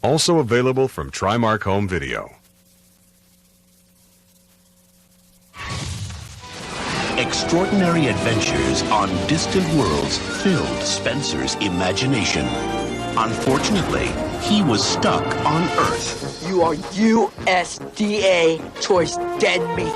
Also available from Trimark Home Video. Extraordinary adventures on distant worlds filled Spencer's imagination. Unfortunately, he was stuck on Earth. You are USDA choice dead meat.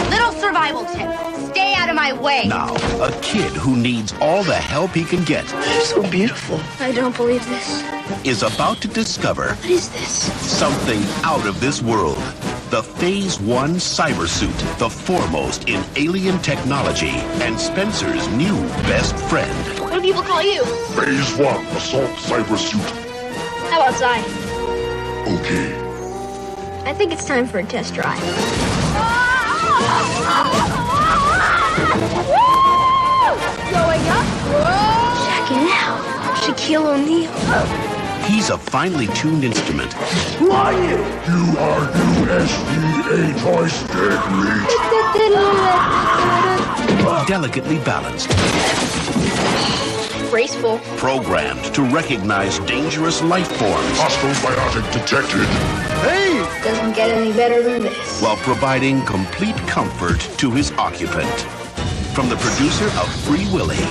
Little survival tip. Stay out of my way. Now, a kid who needs all the help he can get They're so beautiful. I don't believe this. is about to discover What is this? something out of this world. The Phase 1 cyber suit, the foremost in alien technology, and Spencer's new best friend. What do people call you? Phase 1 assault cyber suit. How about Zion? Okay. I think it's time for a test drive. Going up. Check it out. Shaquille O'Neal. He's a finely tuned instrument. Who are you? You are USDA choice dead meat. Delicately balanced, Graceful. programmed to recognize dangerous life forms Hostile biotic detected. Doesn't get any better than this. while providing complete comfort to his occupant. From the producer of Free Willy,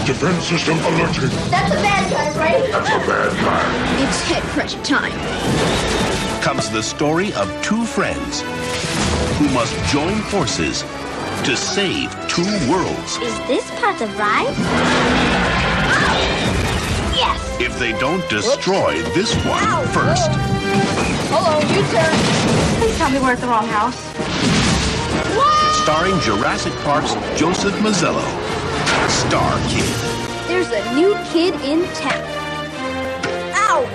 Defense system alerted. That's a bad guy, right? That's a bad guy. It's head pressure time. comes the story of two friends who must join forces to save two worlds. Is this part of ride? Yes. If they don't destroy this one first. Hello, you turn. Please tell me we're at the wrong house. Starring Jurassic Park's Joseph Mazzello, Star Kid. There's a new kid in town. Ow!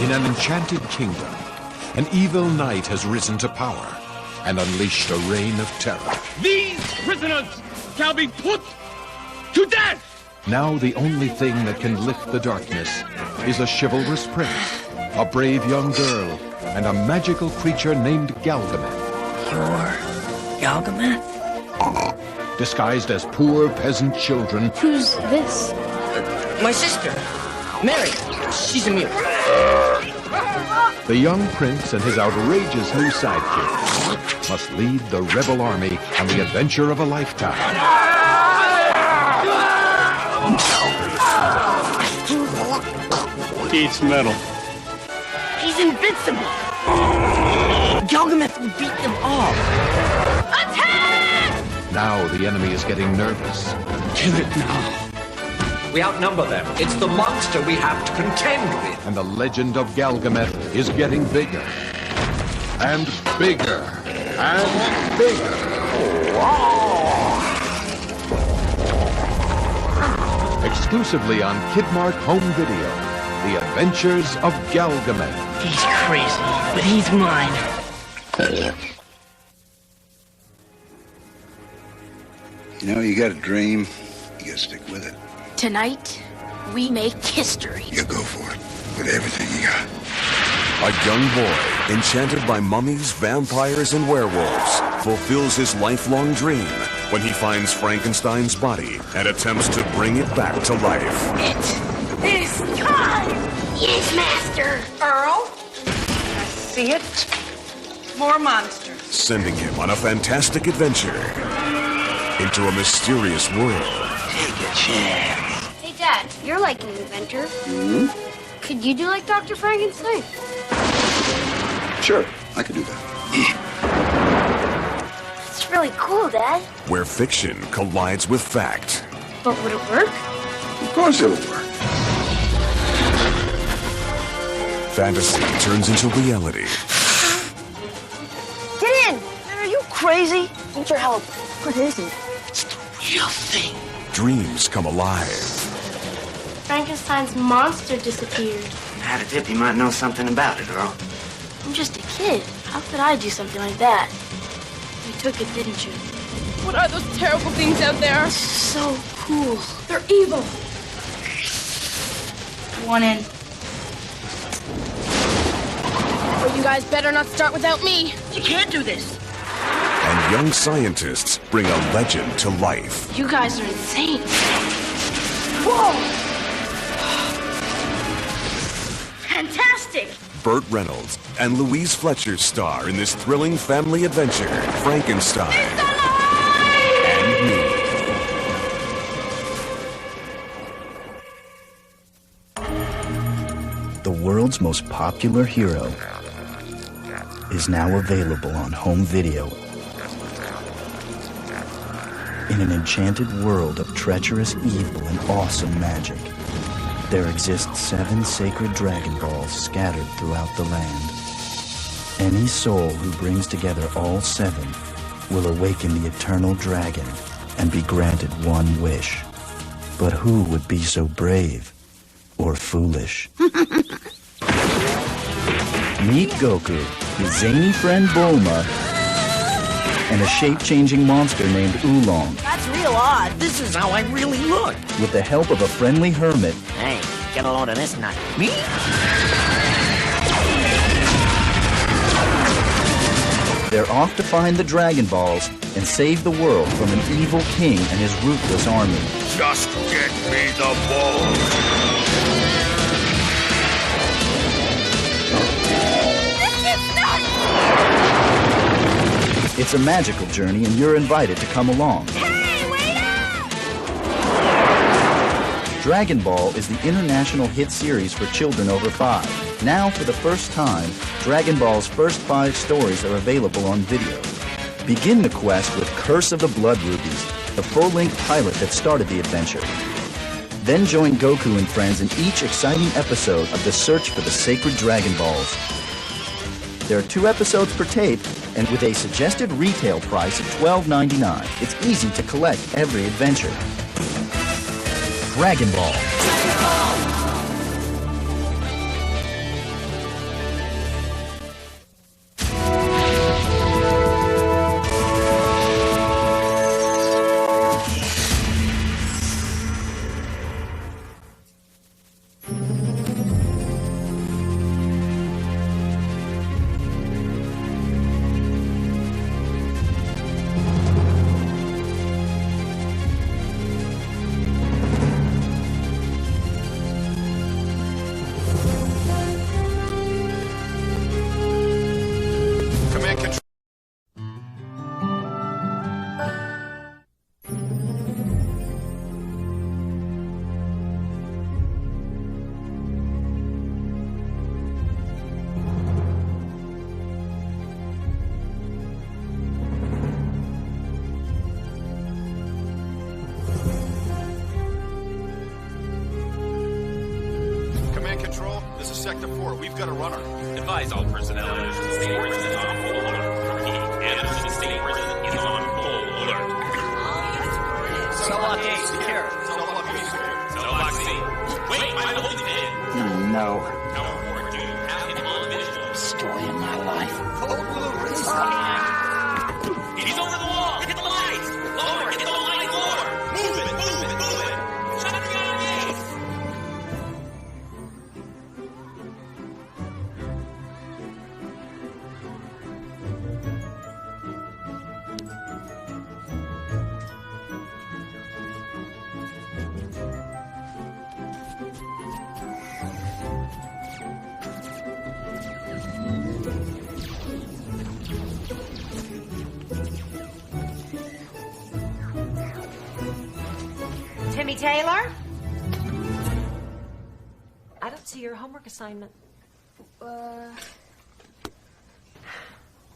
In an enchanted kingdom, an evil knight has risen to power and unleashed a reign of terror. These prisoners shall be put to death! Now the only thing that can lift the darkness is a chivalrous prince, a brave young girl, and a magical creature named Galgameth. You're Galgameth? Disguised as poor peasant children, Who's this? My sister, Mary. She's a mute. the young prince and his outrageous new sidekick must lead the rebel army on the adventure of a lifetime. Eats metal. He's invincible. Galgameth will beat them all. Now the enemy is getting nervous. Kill it now. We outnumber them. It's the monster we have to contend with. And the legend of Galgameth is getting bigger. And bigger. And bigger. Exclusively on Kidmark Home Video. The Adventures of Galgameth. He's crazy, but he's mine. You know, you got a dream, you gotta stick with it. Tonight, we make history. You go for it, with everything you got. A young boy, enchanted by mummies, vampires, and werewolves, fulfills his lifelong dream when he finds Frankenstein's body and attempts to bring it back to life. It is time! Yes, Master! Earl? I see it. More monsters. Sending him on a fantastic adventure into a mysterious world. Take a chance. Hey, Dad, you're like an inventor. Could you do like Dr. Frankenstein? Sure, I could do that. It's really cool, Dad. Where fiction collides with fact. But would it work? Of course it'll work. Fantasy turns into reality. Get in! Man, are you crazy? Need your help. What is it? It's the real thing. Dreams come alive. Frankenstein's monster disappeared. Had a tip you might know something about it, Earl. I'm just a kid. How could I do something like that? You took it, didn't you? What are those terrible things out there? So cool. They're evil. One in. Oh, you guys better not start without me. You can't do this. And young scientists bring a legend to life. You guys are insane. Whoa! Fantastic! Burt Reynolds and Louise Fletcher star in this thrilling family adventure, Frankenstein and Me. The world's most popular hero is now available on home video. In an enchanted world of treacherous evil and awesome magic, there exist 7 sacred Dragon Balls scattered throughout the land. Any soul who brings together all 7 will awaken the eternal dragon and be granted one wish. But who would be so brave or foolish? Meet Goku, his zany friend Bulma, and a shape-changing monster named Oolong. That's real odd. This is how I really look. With the help of a friendly hermit. Hey, get a load of this nut. Me? They're off to find the Dragon Balls and save the world from an evil king and his ruthless army. Just get me the balls. It's a magical journey, and you're invited to come along. Hey, wait up! Dragon Ball is the international hit series for children over 5. Now, for the first time, Dragon Ball's first 5 stories are available on video. Begin the quest with Curse of the Blood Rubies, the full-length pilot that started the adventure. Then join Goku and friends in each exciting episode of the search for the sacred Dragon Balls. There are 2 episodes per tape, and with a suggested retail price of $12.99, it's easy to collect every adventure. Dragon Ball. Sector 4, we've got a runner. Advise all personnel. State prison is on full alert. Repeat, Anderson State Prison is on full alert. Cell block A, secure. Cell block B, secure. Cell block C. Wait, I'm holding it in. No. Tower 4, do you have him on visual? Story of my life. He's over the wall. Hit the lights. Lower, hit the light lower. Move it, move it, move it. Shut down the Timmy Taylor? I don't see your homework assignment.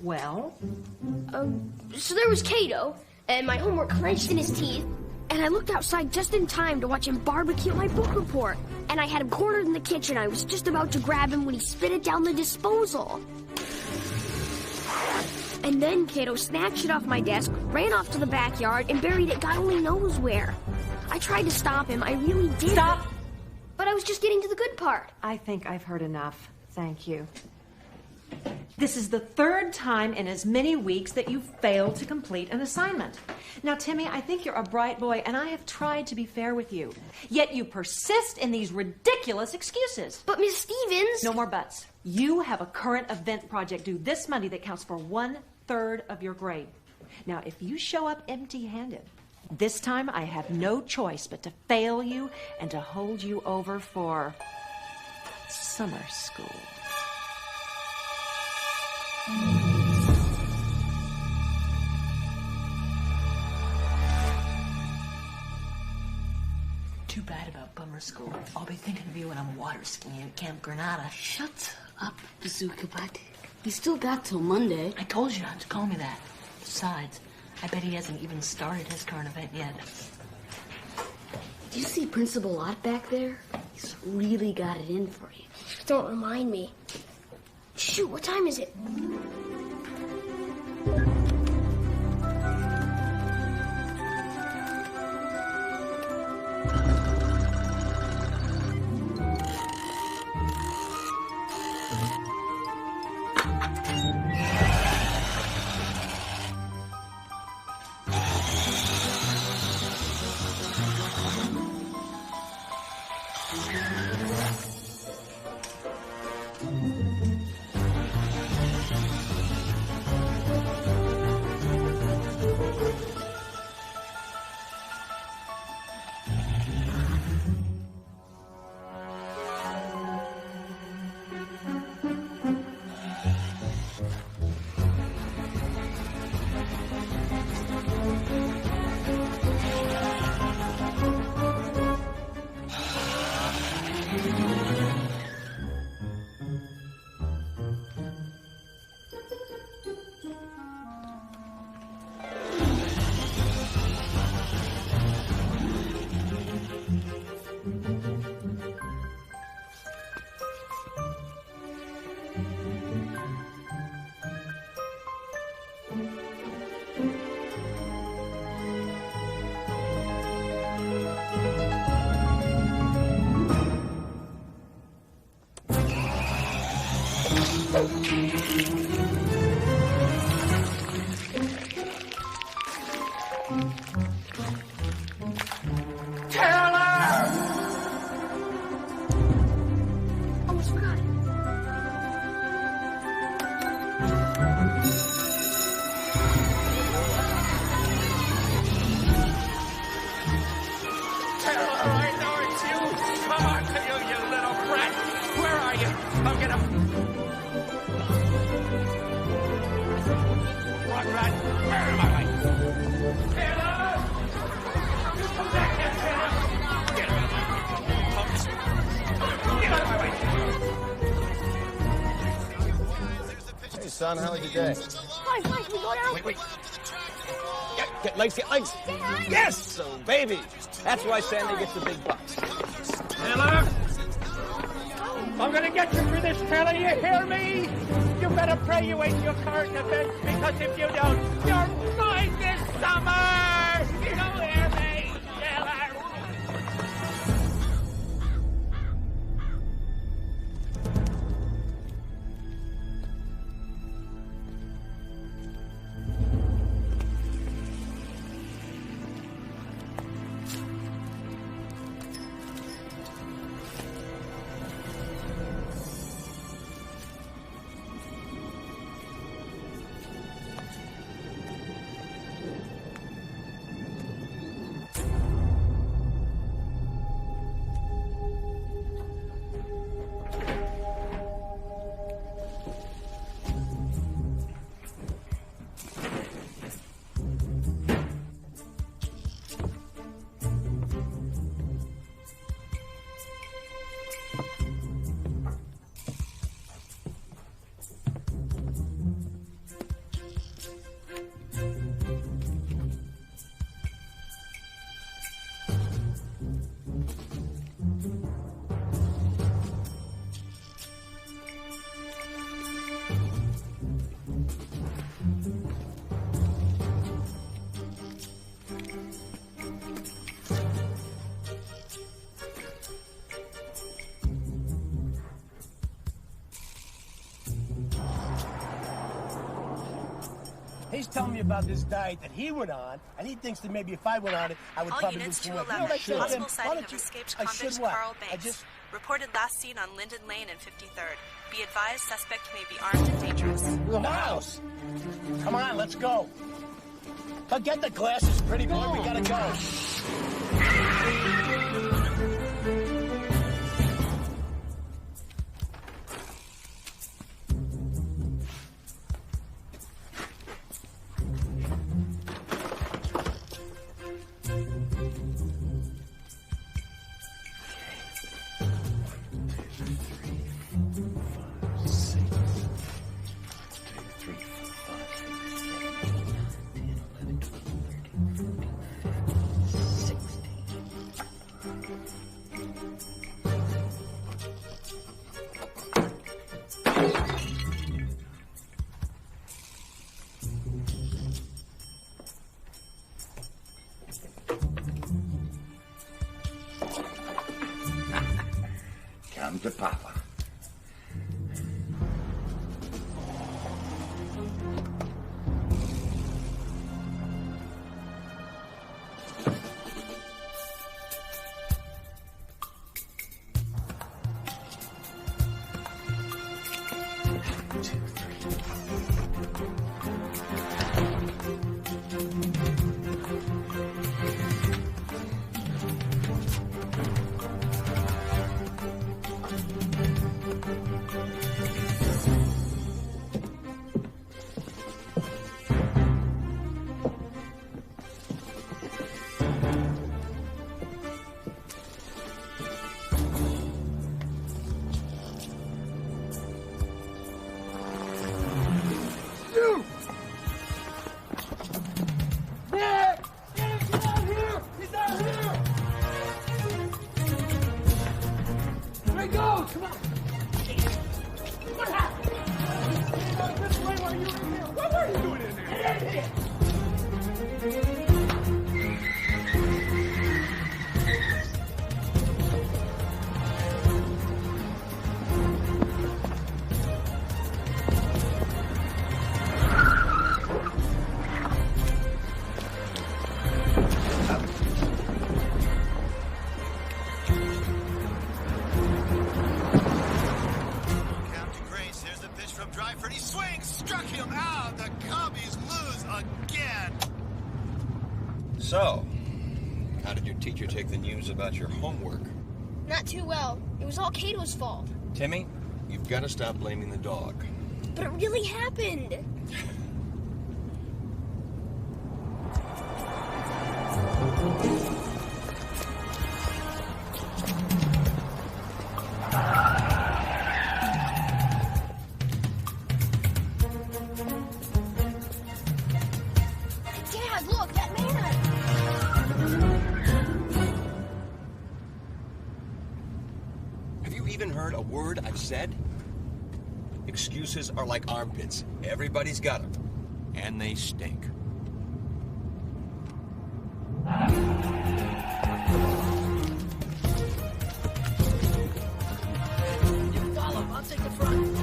Well? So there was Kato, and my homework clenched in his teeth, and I looked outside just in time to watch him barbecue my book report. And I had him cornered in the kitchen. I was just about to grab him when he spit it down the disposal. And then Kato snatched it off my desk, ran off to the backyard, and buried it God only knows where. I tried to stop him. I really did. Stop! But I was just getting to the good part. I think I've heard enough. Thank you. This is the 3rd time in as many weeks that you've failed to complete an assignment. Now, Timmy, I think you're a bright boy, and I have tried to be fair with you. Yet you persist in these ridiculous excuses. But, Miss Stevens... No more buts. You have a current event project due this Monday that counts for 1/3 of your grade. Now, if you show up empty-handed, this time I have no choice but to fail you and to hold you over for summer school. Too bad about bummer school. I'll be thinking of you when I'm water skiing at Camp Granada. Shut up, Bazooka Butt. He's still back till Monday. I told you not to call me that. Besides, I bet he hasn't even started his current event yet. Do you see Principal Ott back there? He's really got it in for you. Don't remind me. Shoot, what time is it? Son, how was your day? Fine, we go down. Wait. Get legs. Yes! So, baby. That's why Sandy gets the big bucks. Taylor! I'm gonna get you for this, Taylor, you hear me? You better pray you ain't your current event, because if you don't, you're mine this summer! You don't hear me, Taylor? He's telling me about this diet that he went on, and he thinks that maybe if I went on it, I would probably lose some weight. You know what I should Possible have sighting of escaped convict Carl Banks. Reported last seen on Linden Lane and 53rd. Be advised, suspect may be armed and dangerous. The house! Come on, let's go. Get the glasses, pretty boy. We gotta go. Come to Papa. So, how did your teacher take the news about your homework? Not too well. It was all Cato's fault. Timmy, you've got to stop blaming the dog. But it really happened. Dad, look, that man! Have you even heard a word I've said? Excuses are like armpits. Everybody's got them. And they stink. You follow, I'll take the front.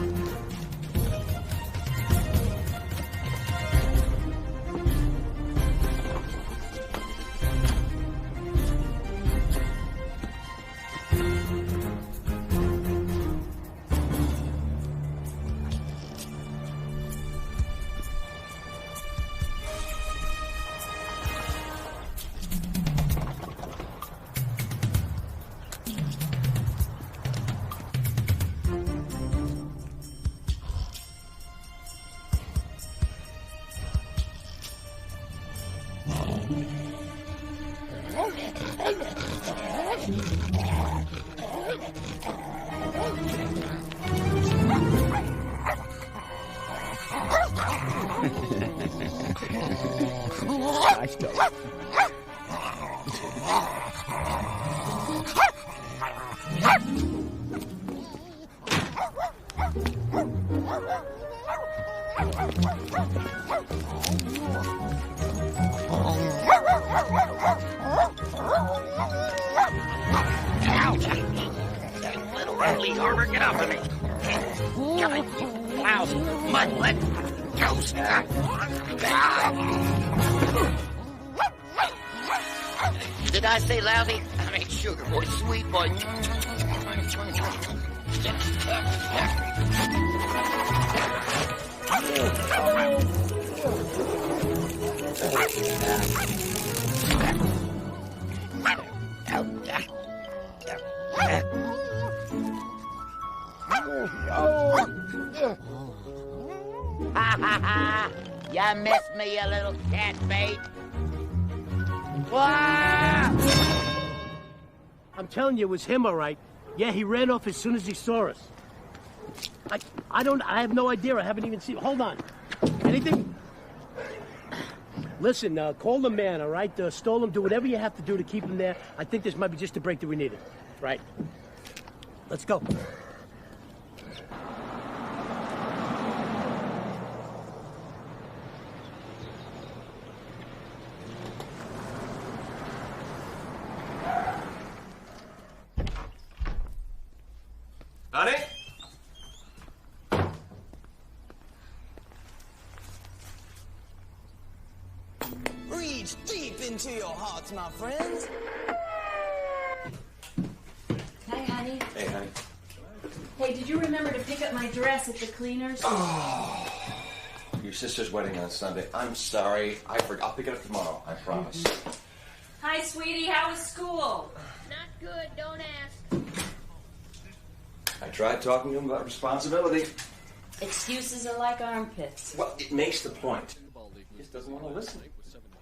Nice dog. Little ugly Harbor, get off of me. Come on, you lousy mudlet ghost. Did I say lousy? I mean sugar boy, sweet boy. You missed me, you little cat bait. I'm telling you, it was him, all right. Yeah, he ran off as soon as he saw us. I have no idea. I haven't even seen. Hold on. Anything? Listen, call the man, all right? Stole him. Do whatever you have to do to keep him there. I think this might be just the break that we needed. Right. Let's go. Honey? Reach deep into your hearts, my friends. Hi, honey. Hey, honey. Hey, did you remember to pick up my dress at the cleaners? Oh, your sister's wedding on Sunday. I'm sorry. I'll pick it up tomorrow. I promise. Hi, sweetie. How was school? Not good, don't ask. I tried talking to him about responsibility. Excuses are like armpits. Well, it makes the point. He just doesn't want to listen.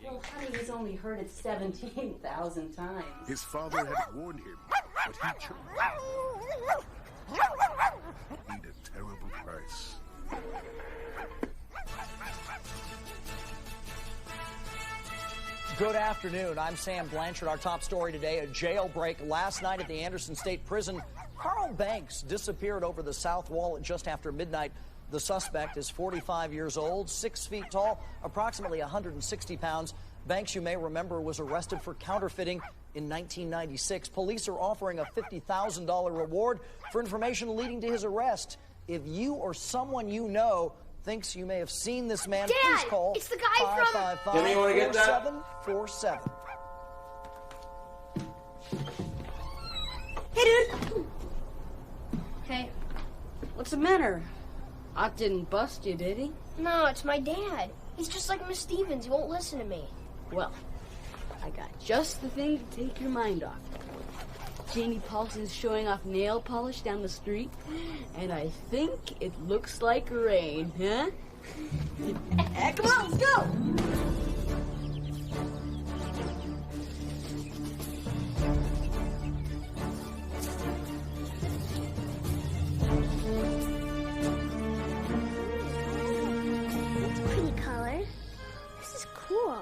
Well, honey, he's only heard it 17,000 times. His father had warned him, but he chose. Paid a terrible price. Good afternoon. I'm Sam Blanchard. Our top story today, a jailbreak last night at the Anderson State Prison. Carl Banks disappeared over the south wall at just after midnight. The suspect is 45 years old, 6 feet tall, approximately 160 pounds. Banks, you may remember, was arrested for counterfeiting in 1996. Police are offering a $50,000 reward for information leading to his arrest. If you or someone you know thinks you may have seen this man, Dad, please call it's the guy from... 555-4747. Hey, dude. Hey, what's the matter? Ott didn't bust you, did he? No, it's my dad. He's just like Miss Stevens. He won't listen to me. Well, I got just the thing to take your mind off. Janie Paulson's showing off nail polish down the street, and I think it looks like rain, huh? Come on, let's go! That's a pretty color. This is cool.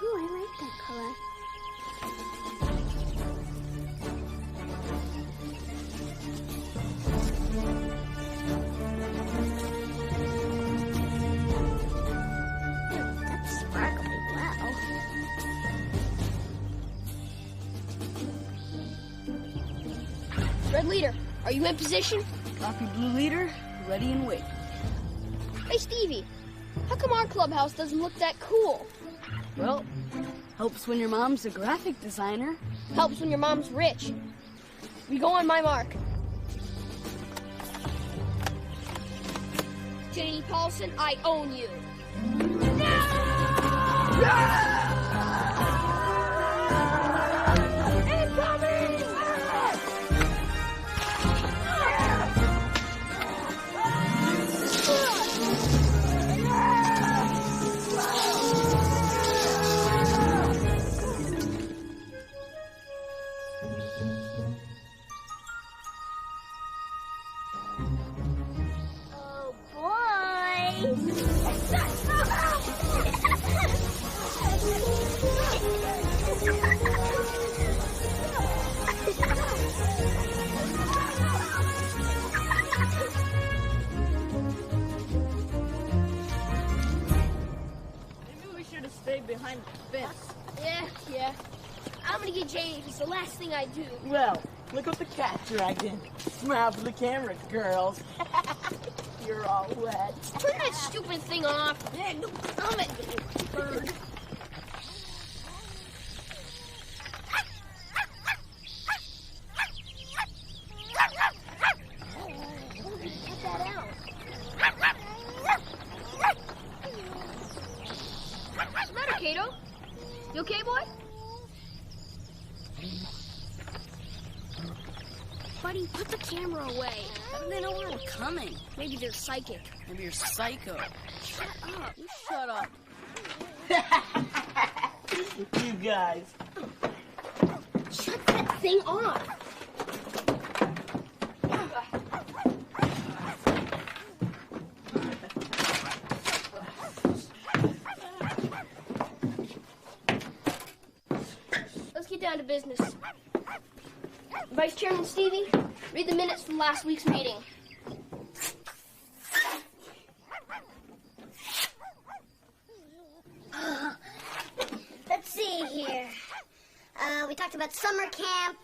Ooh, I like that color. Red leader, are you in position? Copy, blue leader. Ready and wait. Hey, Stevie, how come our clubhouse doesn't look that cool? Well, helps when your mom's a graphic designer. Helps when your mom's rich. We go on my mark. Janie Paulson, I own you. Behind the fence. Yeah. I'm gonna get Janie if it's the last thing I do. Well, look what the cat dragged in. Smile for the camera, girls. You're all wet. Turn that stupid thing off. Yeah, no, Come at me, bird. Cut that out. You okay, boy? Buddy, put the camera away. How do they know we're coming? Maybe they're psychic. Maybe you're psycho. Shut up. You shut up. You guys. Shut that thing off. Let's get down to business. Vice Chairman Stevie, read the minutes from last week's meeting. Let's see here. We talked about summer camp.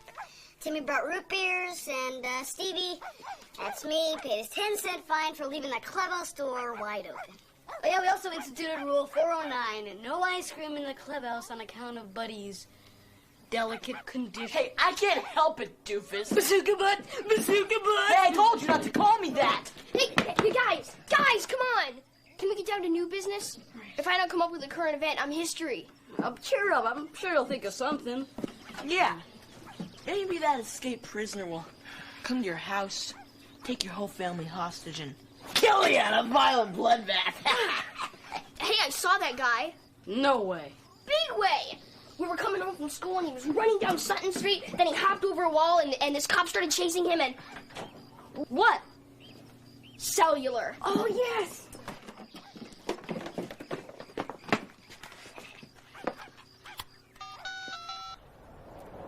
Timmy brought root beers, and Stevie, that's me, paid his 10-cent fine for leaving the clubhouse door wide open. Oh, yeah, we also instituted Rule 409, and no ice cream in the clubhouse on account of Buddy's delicate condition. Hey, I can't help it, doofus. Bazooka butt! Bazooka butt! Hey, I told you not to call me that! Hey, guys! Guys, come on! Can we get down to new business? If I don't come up with a current event, I'm history. Cheer up. I'm sure you'll think of something. Yeah. Maybe that escaped prisoner will come to your house, take your whole family hostage, and kill you in a violent bloodbath. Hey, I saw that guy. No way. Big way! We were coming home from school, and he was running down Sutton Street, then he hopped over a wall, and this cop started chasing him, and... What? Cellular. Oh, yes!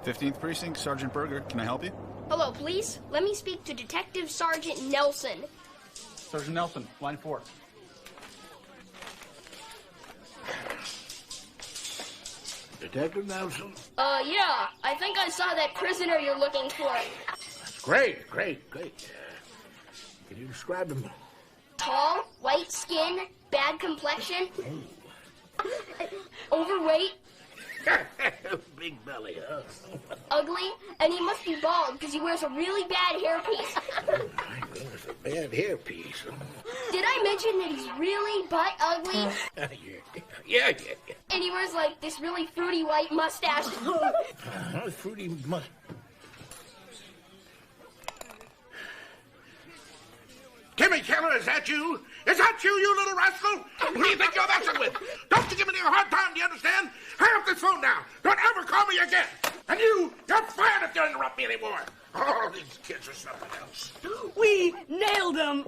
th Precinct, Sergeant Berger. Can I help you? Hello, please. Let me speak to Detective Sergeant Nelson. Sergeant Nelson, line 4. Detective Nelson? Yeah. I think I saw that prisoner you're looking for. Great. Can you describe him? Tall, white skin, bad complexion, overweight, Big belly, huh? ugly, and he must be bald because he wears a really bad hairpiece. My goodness, a bad hairpiece. Did I mention that he's really butt ugly? Yeah. And he wears like this really fruity white mustache. Fruity mustache. Timmy Keller, is that you? Is that you, you little rascal? Who do you think you're messing with? Don't you give me a hard time, do you understand? Hang up this phone now. Don't ever call me again. And you're fired if you interrupt me anymore. Oh, these kids are something else. We nailed him.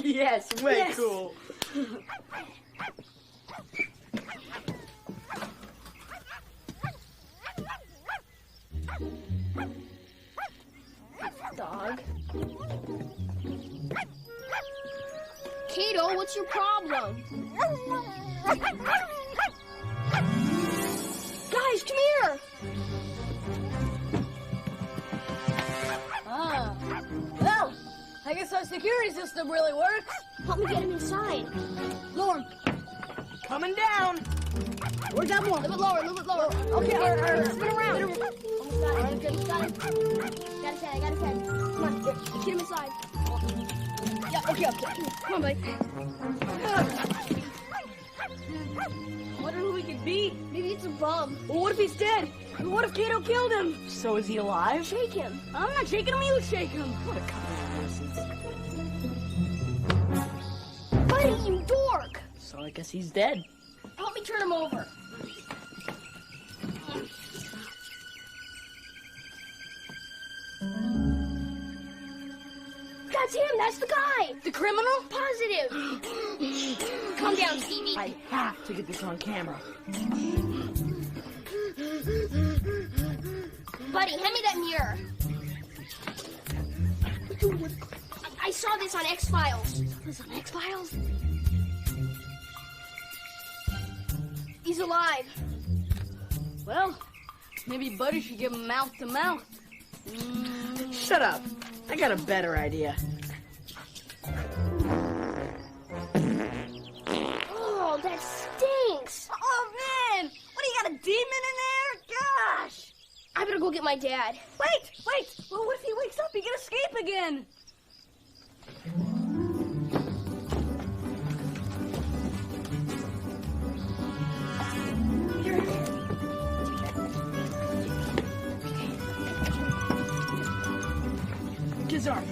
Yes, way cool. Dog. Kato, what's your problem? Guys, come here! Well, I guess our security system really works. Help me get him inside. Lower him. Coming down. Where's that one? A little bit lower. Okay, all right. Spin around. Almost got it. Good. Got it. Got his head. Come on, get him inside. Yeah, okay. Come on, buddy. I wonder who he could be. Maybe it's a bum. Well, what if he's dead? What if Kato killed him? So is he alive? Shake him. I'm not shaking him, you shake him. What a couple of horses. Buddy, you dork! So I guess he's dead. Help me turn him over. That's him! That's the guy! The criminal? Positive! Calm down, Stevie. I have to get this on camera. Buddy, hand me that mirror. I saw this on X-Files. This on X-Files? He's alive. Well, maybe Buddy should give him mouth to mouth. Shut up. I got a better idea. Oh, that stinks. Oh, man! What, do you got a demon in there? Gosh! I better go get my dad. Wait! Well, what if he wakes up? He can escape again. his arm.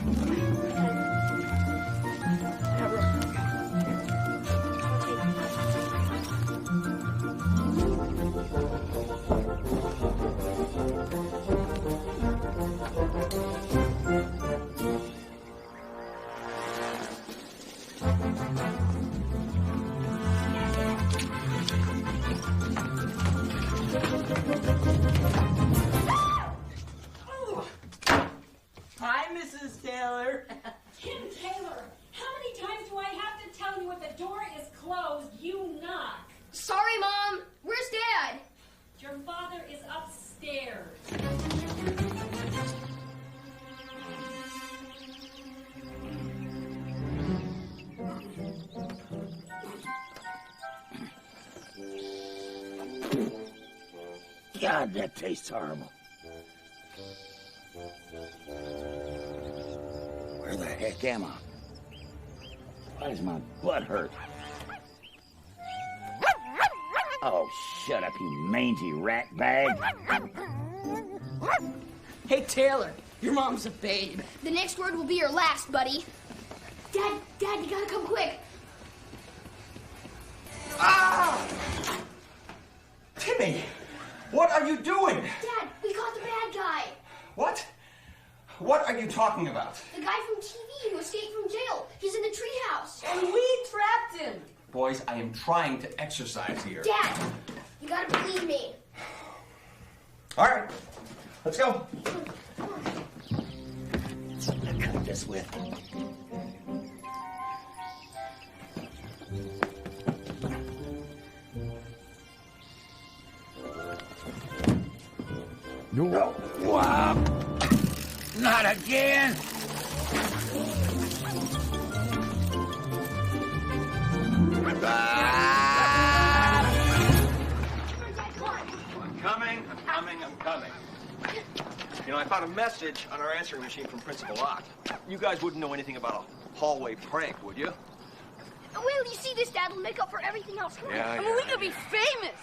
Hi, Mrs. Taylor. Tim Taylor, how many times do I have to tell you if the door is closed, you knock? Sorry, Mom. Where's Dad? Your father is upstairs. God, that tastes horrible. Where the heck am I? Why does my butt hurt? Oh, shut up, you mangy rat bag. Hey, Taylor, your mom's a babe. The next word will be your last, buddy. Dad, you gotta come quick. Ah! Timmy, what are you doing? Dad, we caught the bad guy. What? What are you talking about? The guy from TV who escaped from jail. He's in the treehouse. And we trapped him. Boys, I am trying to exercise here. Dad, you gotta believe me. All right, let's go. Something to cut this with. No. Wow. Not again. I'm coming. You know, I found a message on our answering machine from Principal Ott. You guys wouldn't know anything about a hallway prank, would you? Wait till you see this, Dad. It'll make up for everything else. Come on. Yeah, I mean, we could be famous.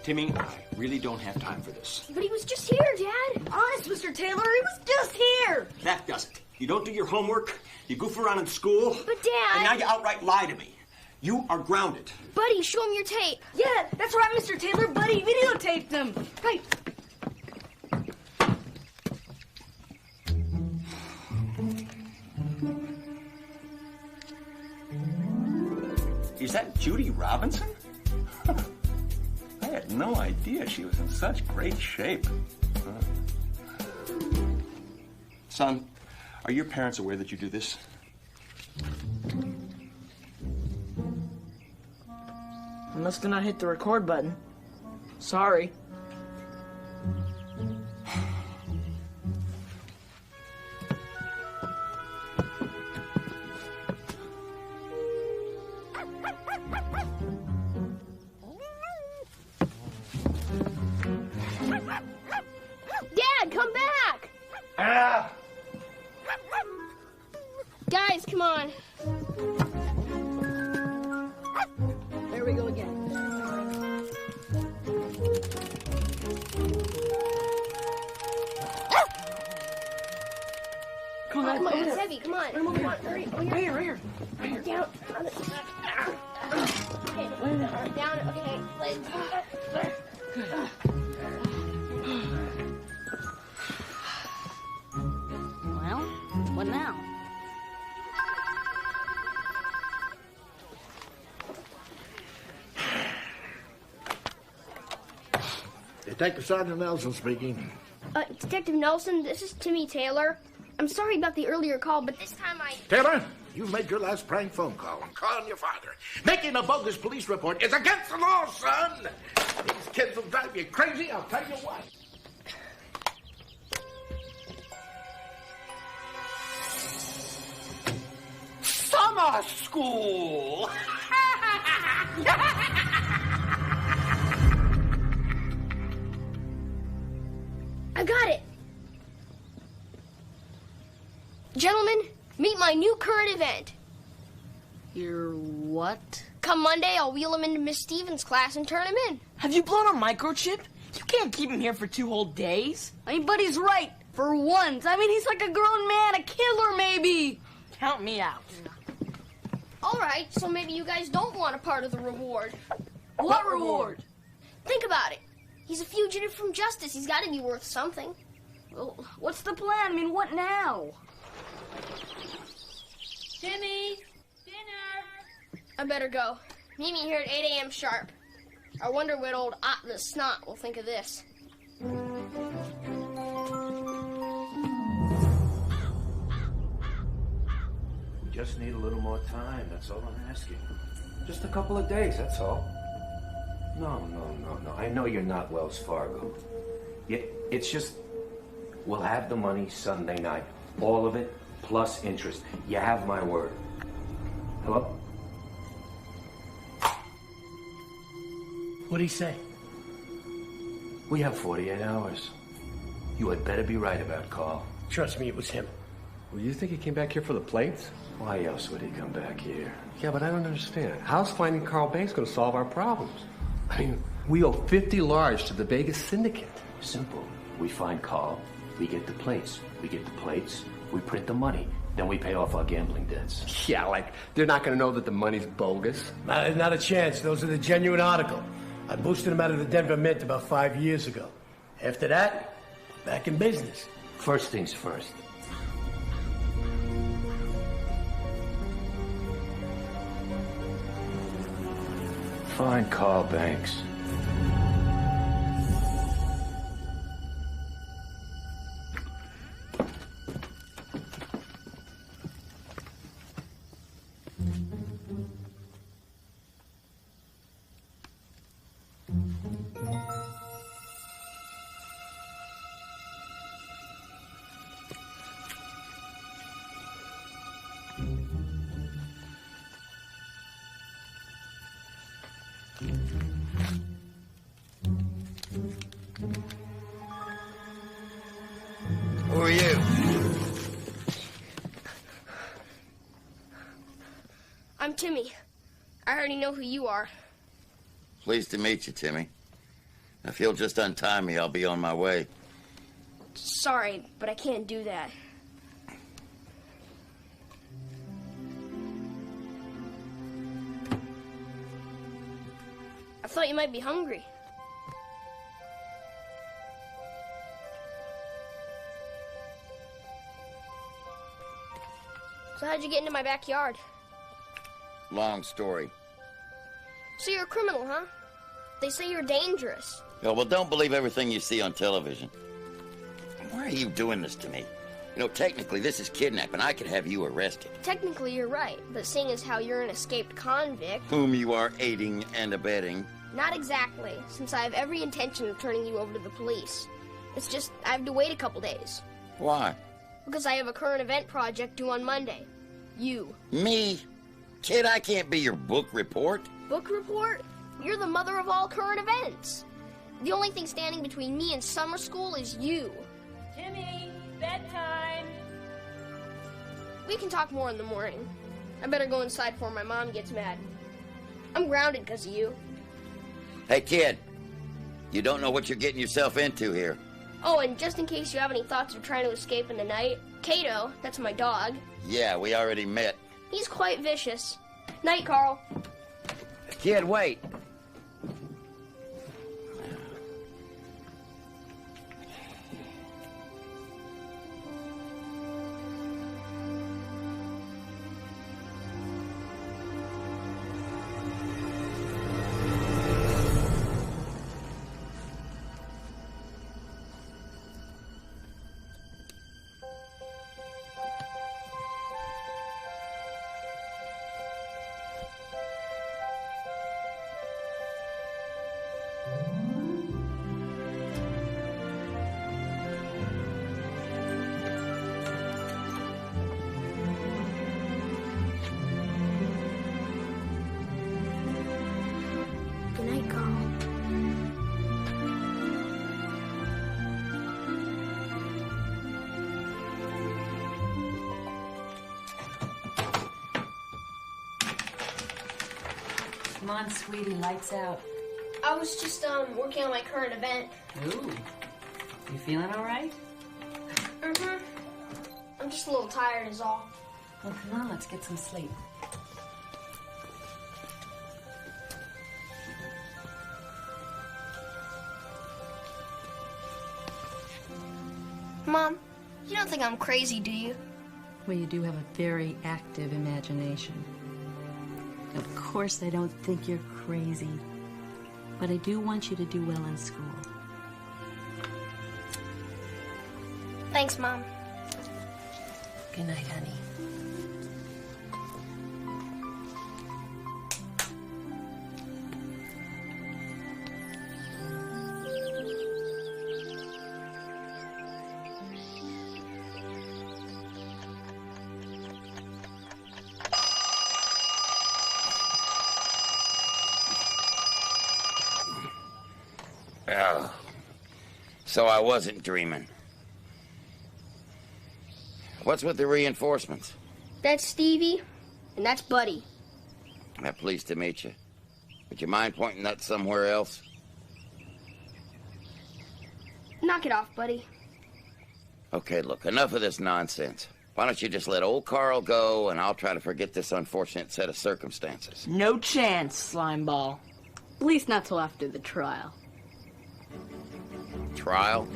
Timmy, I really don't have time for this. But he was just here, Dad. Honest, Mr. Taylor, he was just here. That does it. You don't do your homework, you goof around in school. But, Dad... And now you outright lie to me. You are grounded. Buddy, show him your tape. Yeah, that's right, Mr. Taylor. Buddy videotaped them. Right. Is that Judy Robinson? I had no idea she was in such great shape. Son, are your parents aware that you do this? I must have not hit the record button. Sorry. Dad, come back! Ah! Guys, come on. There we go again. Come on, it's heavy. Come on. Come on. Hurry. Right here. Down. Okay. Down. Okay. Well, what now? Detective Sergeant Nelson speaking. Detective Nelson, this is Timmy Taylor. I'm sorry about the earlier call, but this time Taylor, you've made your last prank phone call. I'm calling your father. Making a bogus police report is against the law, son. These kids will drive you crazy, I'll tell you what. Summer school! I got it. Gentlemen, meet my new current event. Your what? Come Monday, I'll wheel him into Miss Stevens' class and turn him in. Have you blown a microchip? You can't keep him here for 2 whole days. I mean, buddy's right. For once. I mean, he's like a grown man, a killer maybe. Count me out. All right, so maybe you guys don't want a part of the reward. What reward? Think about it. He's a fugitive from justice. He's got to be worth something. Well, what's the plan? I mean, what now? Jimmy, dinner. I better go. Meet me here at 8 a.m. sharp. I wonder what old Ott the Snot will think of this. We just need a little more time, that's all I'm asking. Just a couple of days, that's all. No. I know you're not Wells Fargo. It's just, we'll have the money Sunday night. All of it, plus interest. You have my word. Hello? What'd he say? We have 48 hours. You had better be right about Carl. Trust me, it was him. Well, you think he came back here for the plates? Why else would he come back here? Yeah, but I don't understand. How's finding Carl Banks going to solve our problems? I mean, we owe 50 large to the Vegas syndicate. Simple. We find Carl, we get the plates. We get the plates, we print the money. Then we pay off our gambling debts. Yeah, like, they're not going to know that the money's bogus. Not a chance. Those are the genuine article. I boosted them out of the Denver Mint about 5 years ago. After that, back in business. First things first. Find Carl Banks. Who are you? I'm Timmy. I already know who you are. Pleased to meet you, Timmy. If you'll just untie me, I'll be on my way. Sorry, but I can't do that. I thought you might be hungry. So how'd you get into my backyard? Long story. So you're a criminal, huh? They say you're dangerous. Oh, well, don't believe everything you see on television. Why are you doing this to me? You know, technically, this is kidnapping. I could have you arrested. Technically, you're right, but seeing as how you're an escaped convict... Whom you are aiding and abetting. Not exactly, since I have every intention of turning you over to the police. It's just, I have to wait a couple days. Why? Because I have a current event project due on Monday. You. Me? Kid, I can't be your book report. Book report? You're the mother of all current events. The only thing standing between me and summer school is you. Timmy, bedtime. We can talk more in the morning. I better go inside before my mom gets mad. I'm grounded because of you. Hey, kid. You don't know what you're getting yourself into here. Oh, and just in case you have any thoughts of trying to escape in the night, Cato, that's my dog. Yeah, we already met. He's quite vicious. Night, Carl. Kid, wait. on, sweetie, lights out. I was just working on my current event. Ooh. You feeling all right? Mm-hmm. I'm just a little tired is all. Well, come on, let's get some sleep. Mom, you don't think I'm crazy, do you? Well, you do have a very active imagination. Of course, I don't think you're crazy, but I do want you to do well in school. Thanks, Mom. Good night, honey. Oh, so I wasn't dreaming. What's with the reinforcements? That's Stevie, and that's Buddy. I'm pleased to meet you. Would you mind pointing that somewhere else? Knock it off, Buddy. Okay, look, enough of this nonsense. Why don't you just let old Carl go, and I'll try to forget this unfortunate set of circumstances. No chance, slimeball. At least not till after the trial. Trial?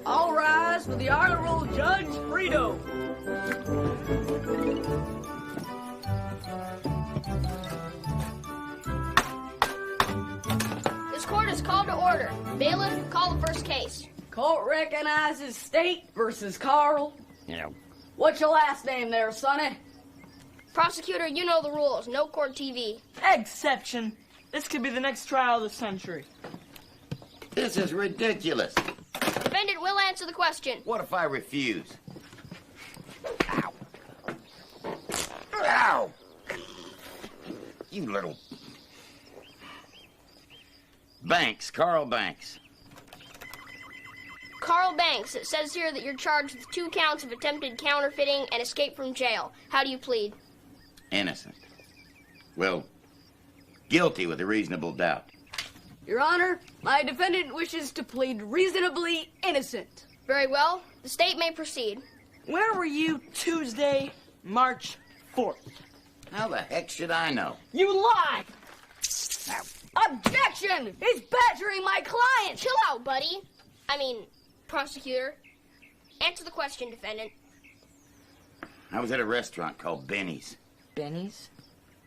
All rise for the Honorable Judge Frito. This court is called to order. Bailiff, call the first case. Court recognizes State versus Carl. Yeah. What's your last name there, Sonny? Prosecutor, you know the rules. No court TV. Exception. This could be the next trial of the century. This is ridiculous. Defendant will answer the question. What if I refuse? Ow. Ow! You little... Banks, Carl Banks. Carl Banks, it says here that you're charged with 2 counts of attempted counterfeiting and escape from jail. How do you plead? Innocent. Well, guilty with a reasonable doubt. Your Honor, my defendant wishes to plead reasonably innocent. Very well. The state may proceed. Where were you Tuesday, March 4th? How the heck should I know? You lie! Objection! He's badgering my client! Chill out, buddy. I mean, prosecutor. Answer the question, defendant. I was at a restaurant called Benny's. Benny's?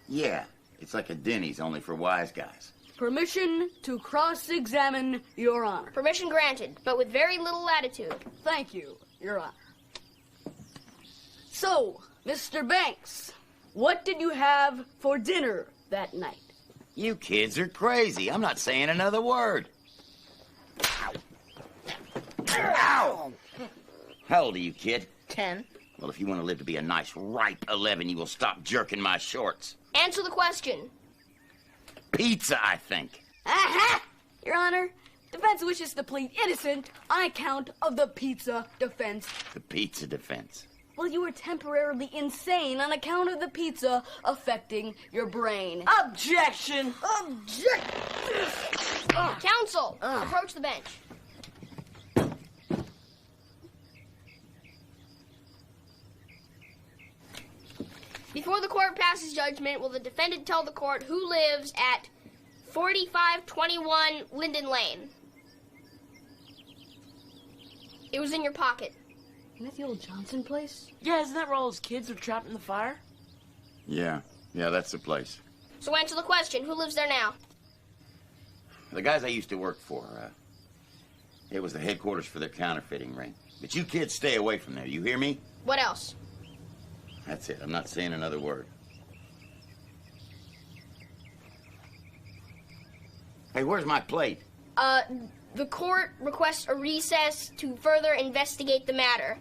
Yeah, it's like a Denny's, only for wise guys. Permission to cross-examine, Your Honor. Permission granted, but with very little latitude. Thank you, Your Honor. So, Mr. Banks, what did you have for dinner that night? You kids are crazy. I'm not saying another word. Ow! Ow! How old are you, kid? 10. Well, if you want to live to be a nice, ripe 11, you will stop jerking my shorts. Answer the question. Pizza, I think. Aha! Your Honor, defense wishes to plead innocent on account of the pizza defense. The pizza defense. Well, you were temporarily insane on account of the pizza affecting your brain. Objection! Counsel, approach the bench. Before the court passes judgment, will the defendant tell the court who lives at 4521 Linden Lane? It was in your pocket. Isn't that the old Johnson place? Yeah, isn't that where all those kids were trapped in the fire? Yeah, that's the place. So answer the question. Who lives there now? The guys I used to work for, it was the headquarters for their counterfeiting ring. But you kids stay away from there, you hear me? What else? That's it. I'm not saying another word. Hey, where's my plate? The court requests a recess to further investigate the matter.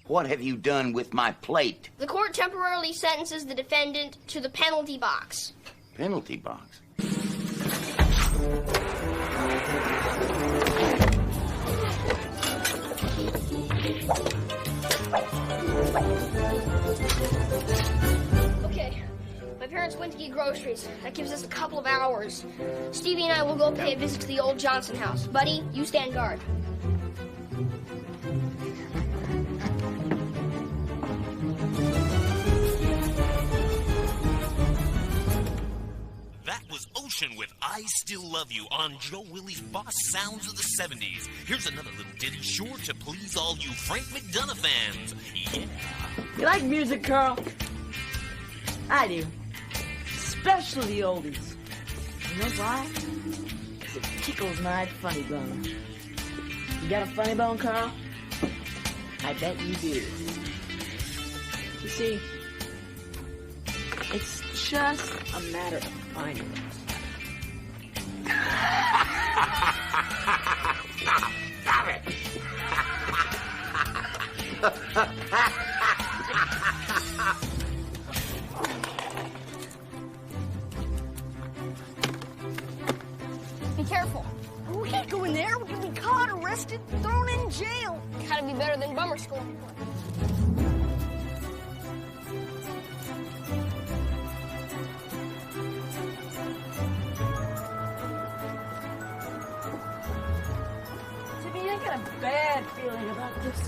What have you done with my plate? The court temporarily sentences the defendant to the penalty box. Penalty box? Okay, My parents went to get groceries. That gives us a couple of hours. Stevie and I will go pay a visit to the old Johnson house. Buddy, you stand guard. That was Ocean with I Still Love You on Joe Willie's Boss Sounds of the 70s. Here's another little ditty sure to please all you Frank McDonough fans. Yeah. You like music, Carl? I do. Especially the oldies. You know why? Because it tickles my funny bone. You got a funny bone, Carl? I bet you do. You see, it's just a matter of finding it. Stop it! Be careful. We can't go in there. We're gonna be caught, arrested, thrown in jail. Gotta be better than bummer school. Timmy, I got a bad feeling about this.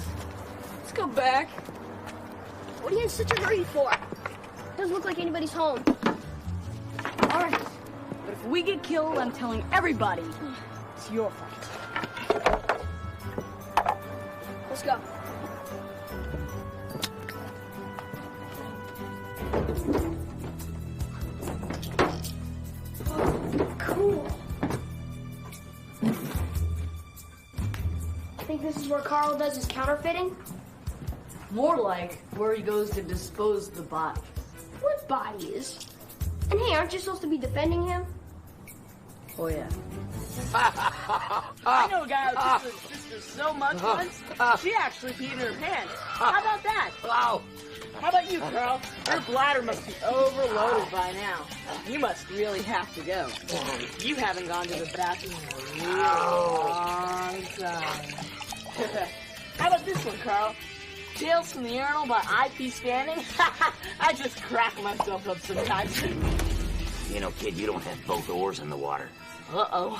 Let's go back. What are you in such a hurry for? Doesn't look like anybody's home. All right. But if we get killed, I'm telling everybody it's your fault. Let's go. Cool. I think this is where Carl does his counterfeiting. More like where he goes to dispose of the body. What bodies? And hey, aren't you supposed to be defending him? Oh, yeah. I know a guy who kissed his sister so much once, she actually peed in her pants. How about that? Wow. How about you, Carl? Your bladder must be overloaded by now. You must really have to go. You haven't gone to the bathroom in a really long time. How about this one, Carl? Tales from the Urinal by IP Standing? I just crack myself up sometimes. You know, kid, you don't have both oars in the water. Uh-oh.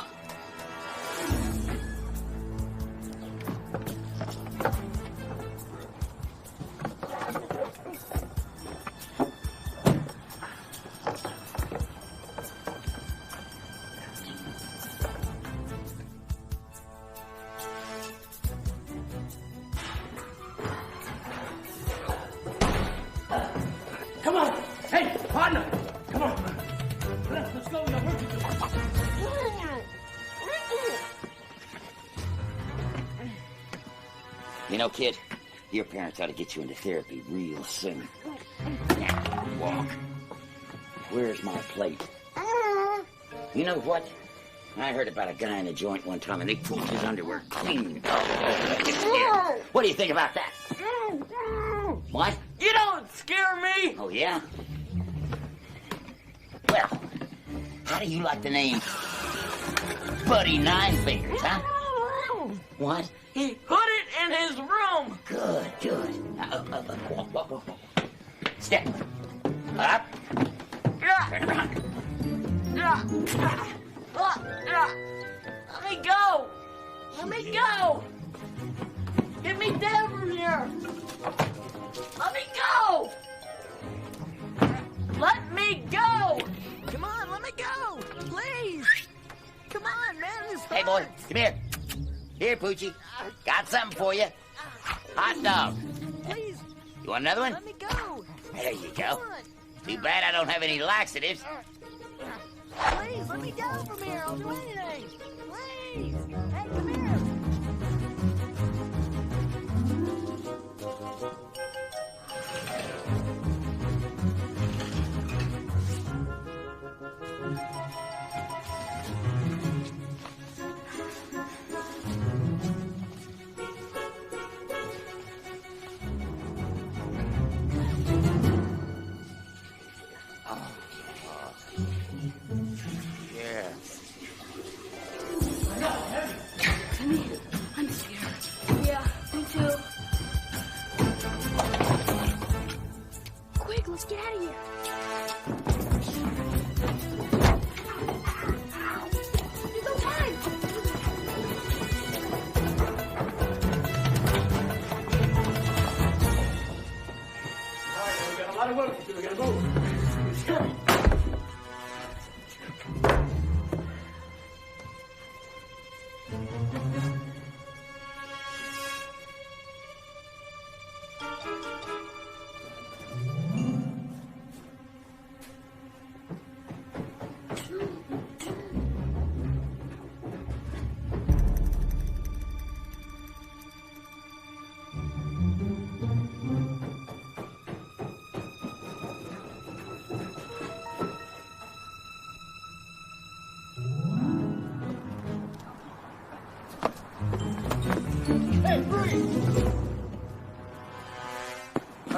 Come on! Hey, partner! Come on! Let's go. We got work to do. You know, kid, your parents ought to get you into therapy real soon. Now, walk. Where's my plate? You know what? I heard about a guy in a joint one time, and they pulled his underwear clean. What do you think about that? What? You don't scare me! Oh, yeah? Well, how do you like the name Buddy Nine Fingers, huh? What? He put it in his room! Good, good. Walk. Step. Up. Turn around. Let me go! Let me go! Get me down from here! Let me go! Let me go! Come on, let me go! Please! Come on, man, this Hey, boy, come here. Here, Poochie. Got something for you. Hot dog. Please. You want another one? Let me go! There you go. Too bad I don't have any laxatives. Please, let me go from here! I'll do anything! Please! Hey, come here! Yeah. Timmy, I'm scared. Yeah, me too. Quick, let's get out of here.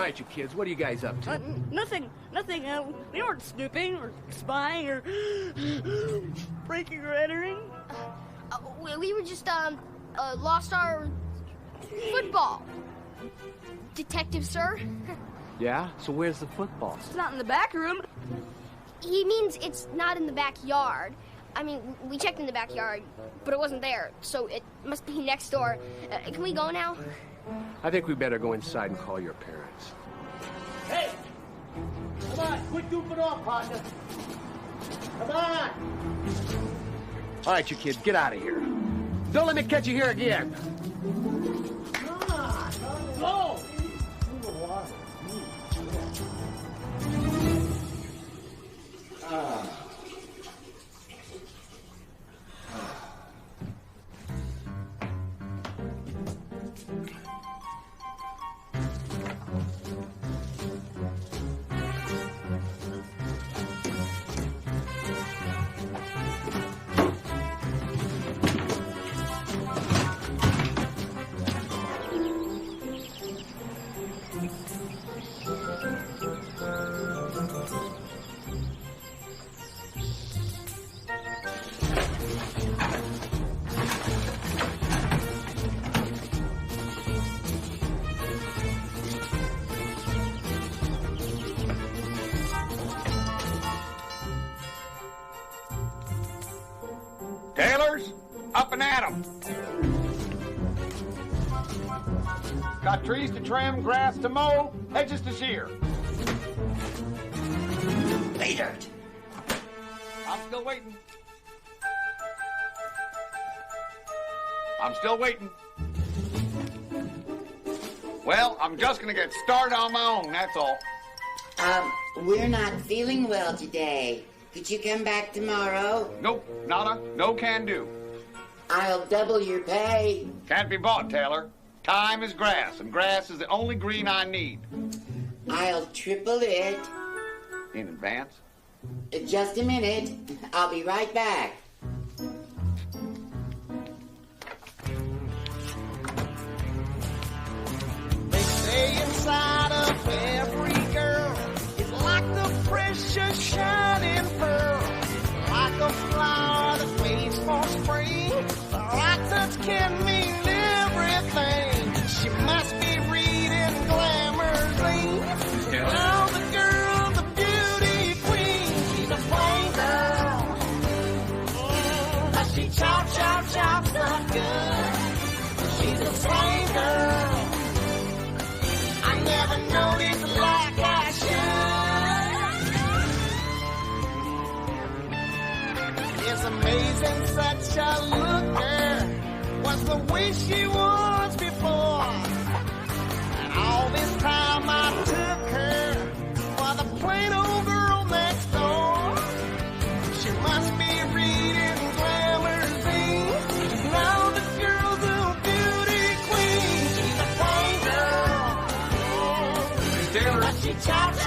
right, you kids, what are you guys up to? Nothing. We weren't snooping or spying or breaking or entering. We were just, lost our football. Detective, sir. Yeah? So where's the football? It's not in the back room. He means it's not in the backyard. I mean, we checked in the backyard, but it wasn't there, so it must be next door. Can we go now? I think we better go inside and call your parents. Hey! Come on, quit goofing off, partner. Come on! All right, you kids, get out of here. Don't let me catch you here again. Come on, go! Taylors, up and at 'em. Got trees to trim, grass to mow, hedges to shear. Pay dirt. I'm still waiting. I'm still waiting. Well, I'm just gonna get started on my own, that's all. We're not feeling well today. Could you come back tomorrow? Nope, nada, no can do. I'll double your pay. Can't be bought, Taylor. Time is grass, and grass is the only green I need. I'll triple it. In advance? Just a minute. I'll be right back. They say inside of every girl is like the precious shining pearl, like a flower that waits for spring. The right touch can mean everything. She must be reading Glamour Zine. Oh, the girl, the beauty queen, she's a plain girl. But she chops up good. She's a plain girl. I never noticed like I should. It's amazing, such a looker. Was the way she was before. And all this time I took her for the plain old girl next door. She must be reading Glamour Zine. Now the girl's a beauty queen. She's a plain girl. Taylor, But she chops.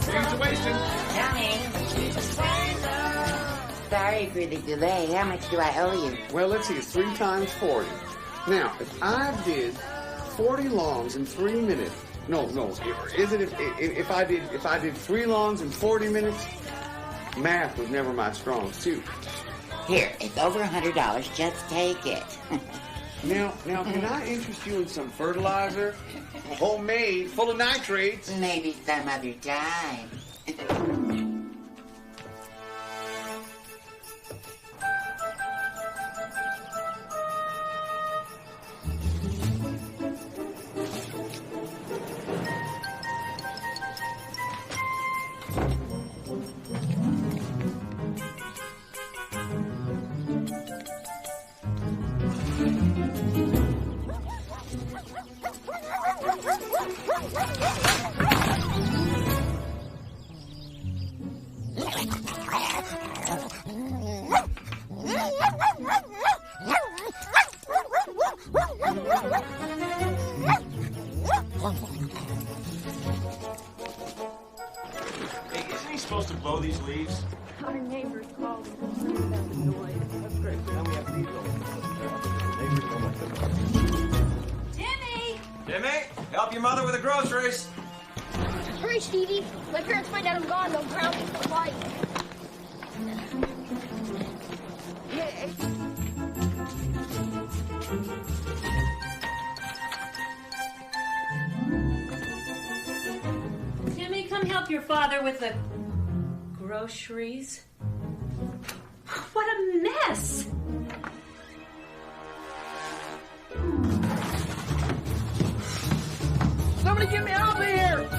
He's wasting. Coming. She's a plain girl. Sorry for the delay. How much do I owe you? Well, let's see. It's 3 times 40. Now, if I did 40 longs in 3 minutes, no. Is it if I did 3 longs in 40 minutes? Math was never my strong suit. Here, it's over $100. Just take it. Now, can I interest you in some fertilizer? Homemade, full of nitrates. Maybe some other time. Hey, isn't he supposed to blow these leaves? Our neighbors called and complained about the noise. That's great. Now we have these Timmy! Jimmy, help your mother with the groceries. Hurry, Stevie. My parents find out I'm gone, they'll ground me for life. Timmy, come help your father with the groceries. What a mess! Somebody get me out of here!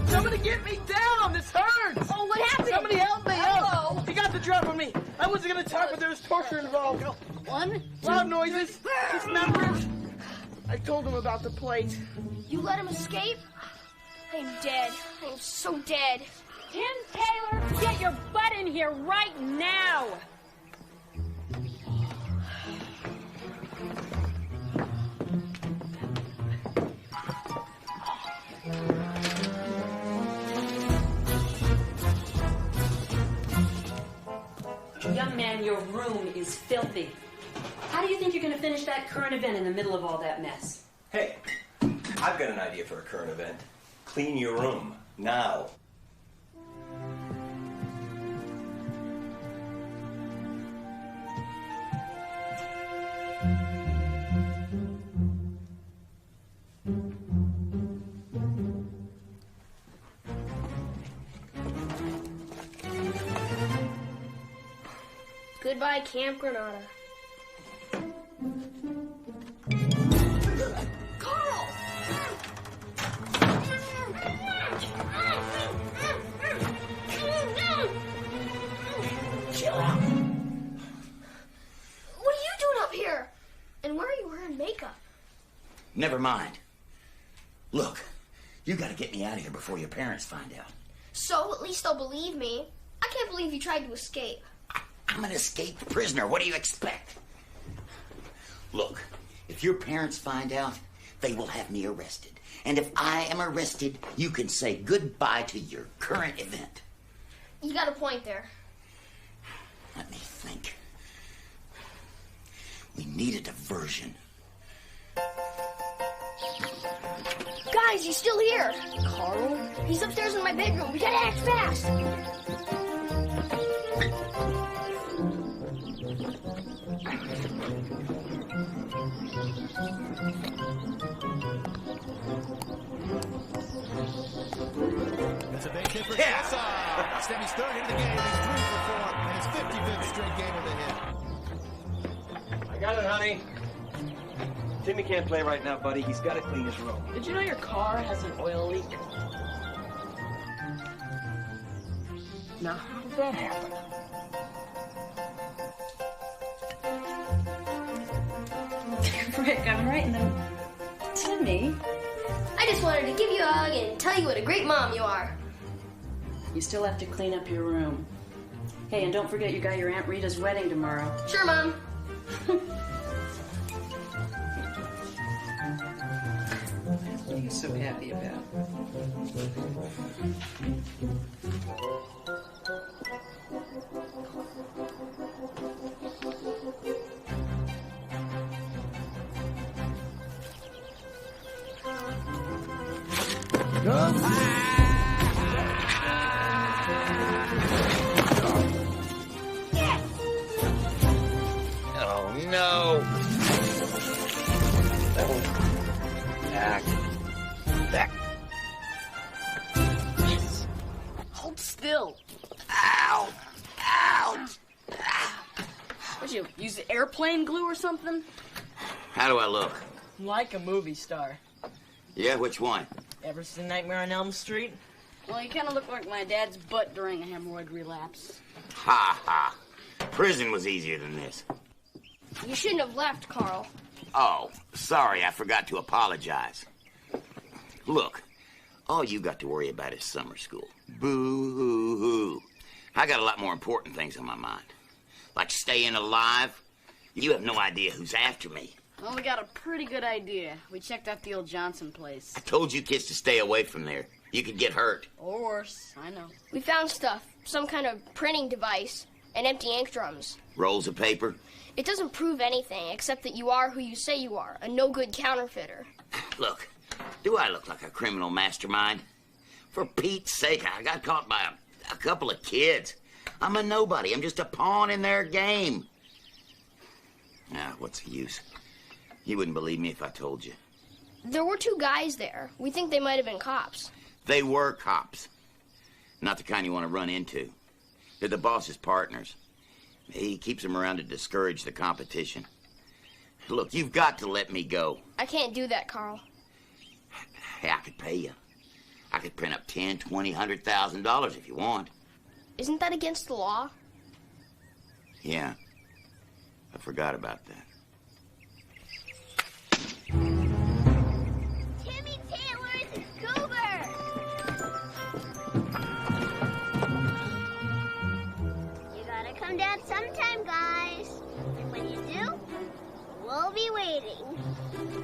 Somebody get me down! This hurts! Oh, what happened? Somebody help me! Hello? He got the drop on me. I wasn't gonna talk, but there was torture involved. One? Loud noises, dismemberment. I told him about the plate. You let him escape? I'm dead. I'm so dead. Tim Taylor, get your butt in here right now! Young man, your room is filthy. How do you think you're going to finish that current event in the middle of all that mess? Hey, I've got an idea for a current event. Clean your room, now. Goodbye, Camp Granada. Carl! Chill out. What are you doing up here? And why are you wearing makeup? Never mind. Look, you gotta get me out of here before your parents find out. So, at least they'll believe me. I can't believe you tried to escape. I'm an escaped prisoner. What do you expect? Look, if your parents find out, they will have me arrested. And if I am arrested, you can say goodbye to your current event. You got a point there. Let me think. We need a diversion. Guys, he's still here. Carl? He's upstairs in my bedroom. We gotta act fast. That's a base hit for Curzon. Stemmy's third hit of the game. He's 3 for 4, and his 55th straight game with a hit. I got it, honey. Timmy can't play right now, buddy. He's got to clean his room. Did you know your car has an oil leak? Now, how did that happen? Rick, I'm writing them. Timmy? I just wanted to give you a hug and tell you what a great mom you are. You still have to clean up your room. Hey, and don't forget you got your Aunt Rita's wedding tomorrow. Sure, Mom. What are you so happy about? Oh, no. Back. Yes. Hold still. Ow. Ow. Would you use airplane glue or something? How do I look? Like a movie star. Yeah, which one? Ever seen Nightmare on Elm Street? Well, you kind of look like my dad's butt during a hemorrhoid relapse. Ha ha. Prison was easier than this. You shouldn't have left, Carl. Oh, sorry, I forgot to apologize. Look, all you got to worry about is summer school. Boo-hoo-hoo. I got a lot more important things on my mind. Like staying alive. You have no idea who's after me. Well, we got a pretty good idea. We checked out the old Johnson place. I told you kids to stay away from there. You could get hurt. Or worse, I know. We found stuff. Some kind of printing device and empty ink drums. Rolls of paper. It doesn't prove anything except that you are who you say you are, a no-good counterfeiter. Look, Do I look like a criminal mastermind? For Pete's sake, I got caught by a couple of kids. I'm a nobody. I'm just a pawn in their game. Ah, what's the use? You wouldn't believe me if I told you. There were 2 guys there. We think they might have been cops. They were cops. Not the kind you want to run into. They're the boss's partners. He keeps them around to discourage the competition. Look, you've got to let me go. I can't do that, Carl. Hey, I could pay you. I could print up $10,000, $20,000, $100,000 if you want. Isn't that against the law? Yeah. I forgot about that. Timmy Taylor's Cooper! You gotta come down sometime, guys. And when you do, we'll be waiting.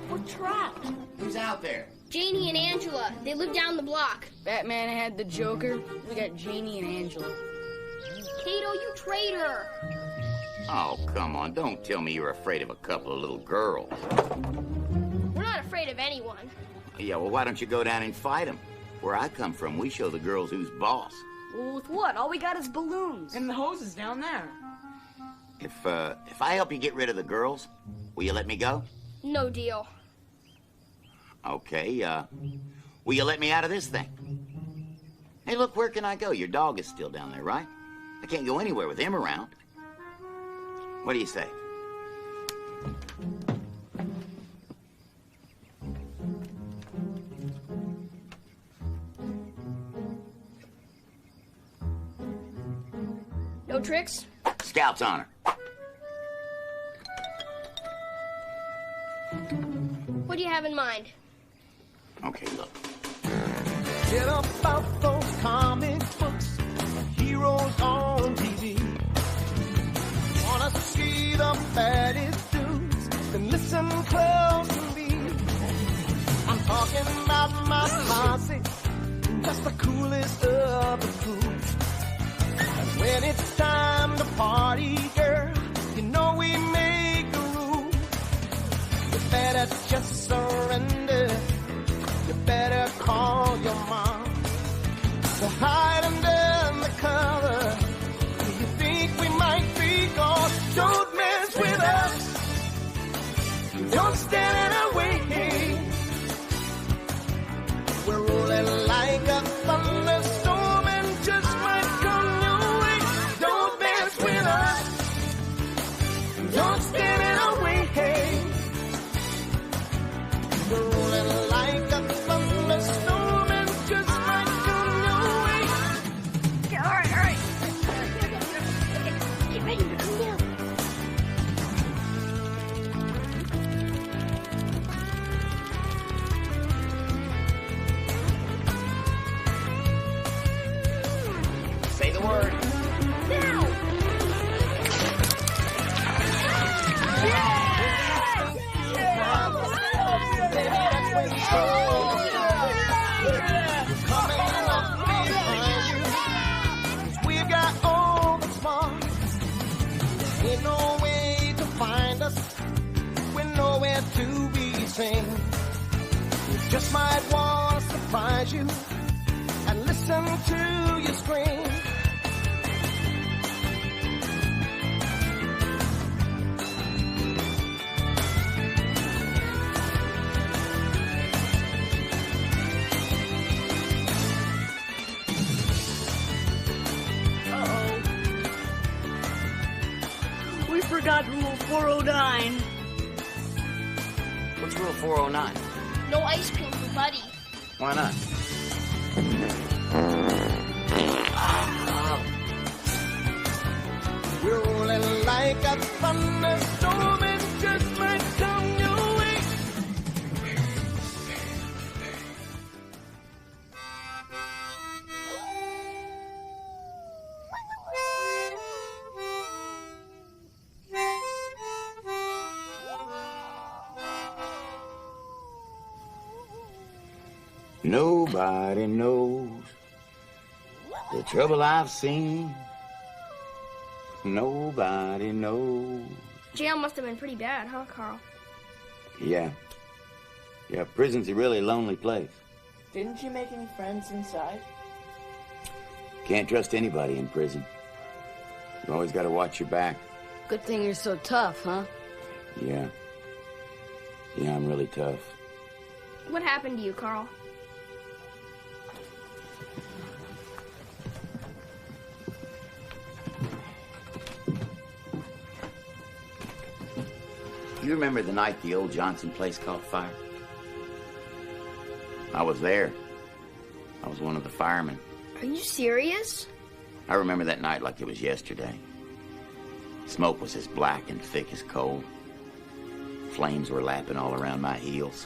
We're trapped. Who's out there? Janie and Angela. They live down the block. Batman had the Joker. We got Janie and Angela. Kato, you traitor! Oh, come on. Don't tell me you're afraid of a couple of little girls. We're not afraid of anyone. Yeah, well, why don't you go down and fight them? Where I come from, we show the girls who's boss. Well, with what? All we got is balloons. And the hose is down there. If I help you get rid of the girls, will you let me go? No deal. Okay, will you let me out of this thing? Hey, look, where can I go? Your dog is still down there, right? I can't go anywhere with him around. What do you say? No tricks? Scout's honor. What do you have in mind? Okay, look. Get about those comic books, heroes on TV. Wanna see the baddest dudes, then listen close to me. I'm talking about my posse, just the coolest of the cool. And when it's time to party, girl, you know we make a rule. You better just surrender. You better call your mom. So hide under the cover. You think we might be gone? Don't mess with us. Don't stand in our way. We're rolling like a thunderstorm and just might come your way. Don't mess with us. Don't stand in our way. We're rolling like a thunderstorm and just might come your way. Yeah, all right. Get ready to come down. Say the word. Now! We've got all the smarts. Ain't no way to find us. We're nowhere to be seen. We just might want to surprise you and listen to you scream. We forgot Rule 409. What's Rule 409? No ice cream for Buddy. Why not? We're rolling like a thunderstorm and just might come your way. Nobody knows the trouble I've seen. Nobody knows. Jail must have been pretty bad, huh, Carl? Yeah. Yeah, prison's a really lonely place. Didn't you make any friends inside? Can't trust anybody in prison. You always got to watch your back. Good thing you're so tough, huh? Yeah. Yeah, I'm really tough. What happened to you, Carl? You remember the night the old Johnson place caught fire? I was there. I was one of the firemen. Are you serious? I remember that night like it was yesterday. Smoke was as black and thick as coal. Flames were lapping all around my heels.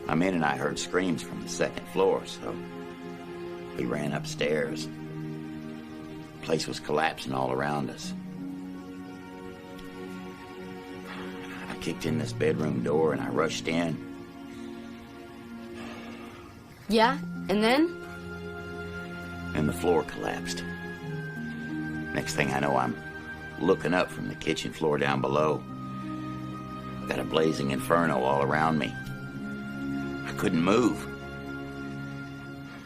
My men and I heard screams from the second floor, so we ran upstairs. The place was collapsing all around us. I kicked in this bedroom door and I rushed in. Yeah, and then? And the floor collapsed. Next thing I know, I'm looking up from the kitchen floor down below. Got a blazing inferno all around me. I couldn't move.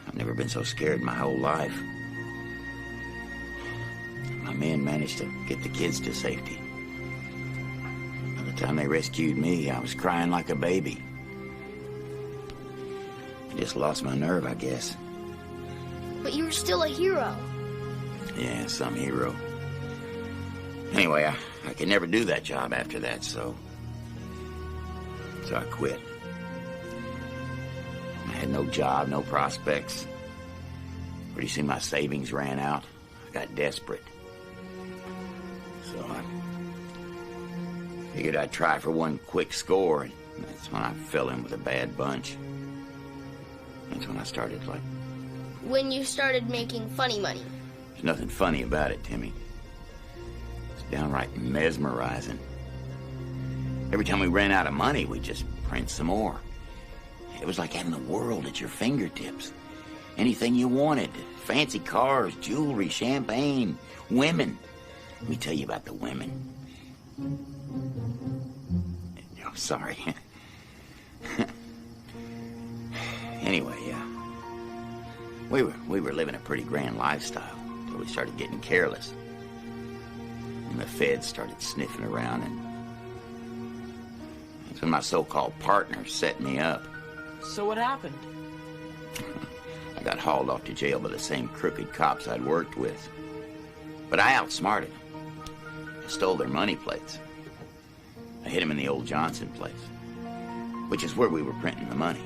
I've never been so scared in my whole life. My men managed to get the kids to safety. By the time they rescued me, I was crying like a baby. I just lost my nerve, I guess. But you were still a hero. Yeah, some hero. Anyway, I could never do that job after that, so I quit. I had no job, no prospects. Pretty soon my savings ran out. I got desperate. So I figured I'd try for one quick score, and that's when I fell in with a bad bunch. That's when I started, like... When you started making funny money. There's nothing funny about it, Timmy. It's downright mesmerizing. Every time we ran out of money, we'd just print some more. It was like having the world at your fingertips. Anything you wanted. Fancy cars, jewelry, champagne, women. Let me tell you about the women. Oh, sorry. Anyway, we were living a pretty grand lifestyle until we started getting careless. And the feds started sniffing around, and that's when my so-called partner set me up. So what happened? I got hauled off to jail by the same crooked cops I'd worked with. But I outsmarted them. I stole their money plates. I hid them in the old Johnson place, which is where we were printing the money.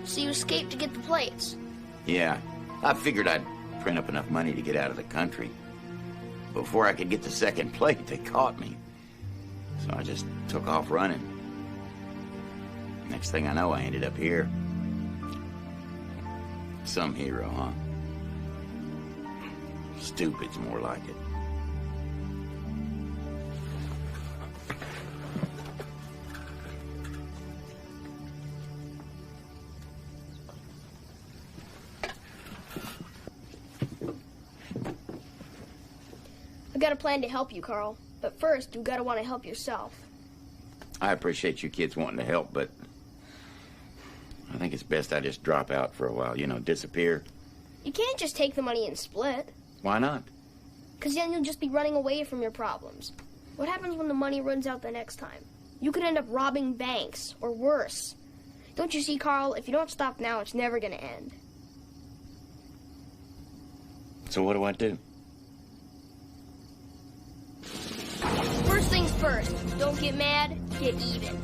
So you escaped to get the plates? Yeah, I figured I'd print up enough money to get out of the country. Before I could get the second plate, they caught me. So I just took off running. Next thing I know, I ended up here. Some hero, huh? Stupid's more like it. I've got a plan to help you, Carl. But first, you've got to want to help yourself. I appreciate you kids wanting to help, but I think it's best I just drop out for a while, disappear. You can't just take the money and split. Why not? Because then you'll just be running away from your problems. What happens when the money runs out the next time? You could end up robbing banks, or worse. Don't you see, Carl, if you don't stop now, it's never going to end. So what do I do? First things first, don't get mad, get even.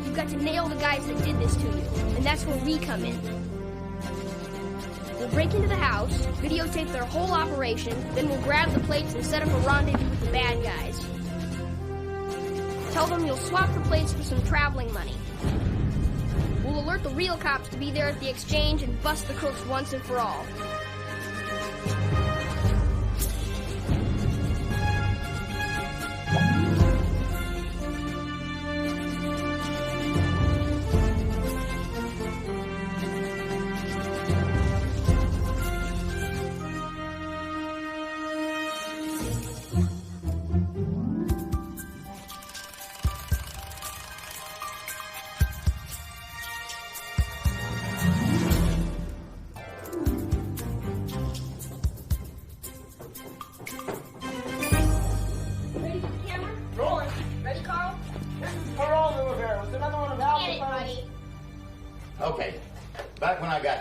You've got to nail the guys that did this to you, and that's where we come in. We'll break into the house, videotape their whole operation, then we'll grab the plates and set up a rendezvous with the bad guys. Tell them you'll swap the plates for some traveling money. We'll alert the real cops to be there at the exchange and bust the crooks once and for all.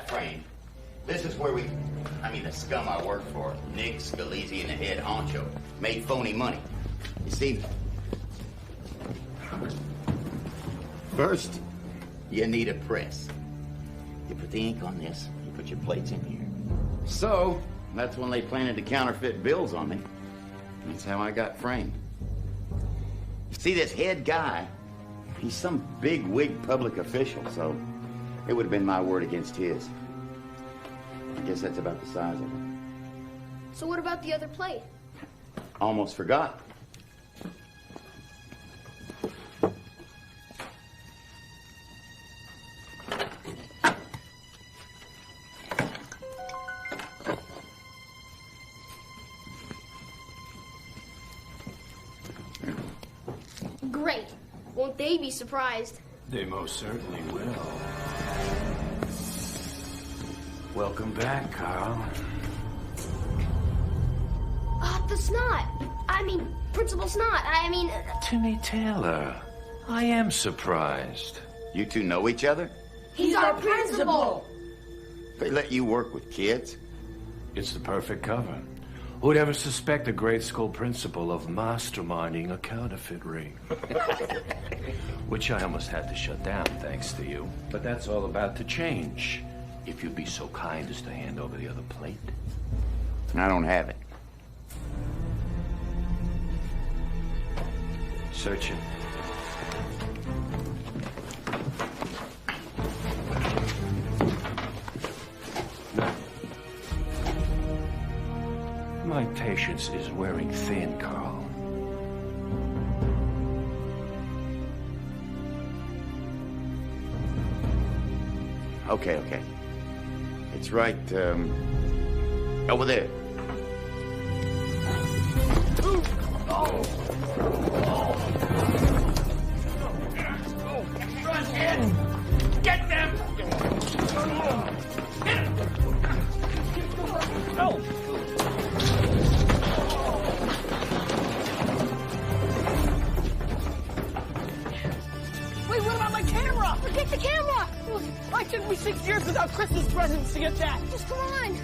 frame. This is where the scum I work for, Nick Scalise and the head honcho, made phony money. You see, first, you need a press. You put the ink on this, you put your plates in here. So, that's when they planted to counterfeit bills on me. That's how I got framed. You see, this head guy, he's some big wig public official, so it would have been my word against his. I guess that's about the size of it. So what about the other plate? Almost forgot. Great. Won't they be surprised? They most certainly will. Welcome back, Carl. The Snot. Principal Snot. Timmy Taylor. I am surprised. You two know each other? He's our principal. They let you work with kids? It's the perfect cover. Who'd ever suspect a grade school principal of masterminding a counterfeit ring? Which I almost had to shut down, thanks to you. But that's all about to change. If you'd be so kind as to hand over the other plate. I don't have it. Search it. My patience is wearing thin, Carl. Okay. It's right, over there. Run in! Get them! No! Wait, what about my camera? Forget the camera! Why took me 6 years without Christmas presents to get that? Just come on!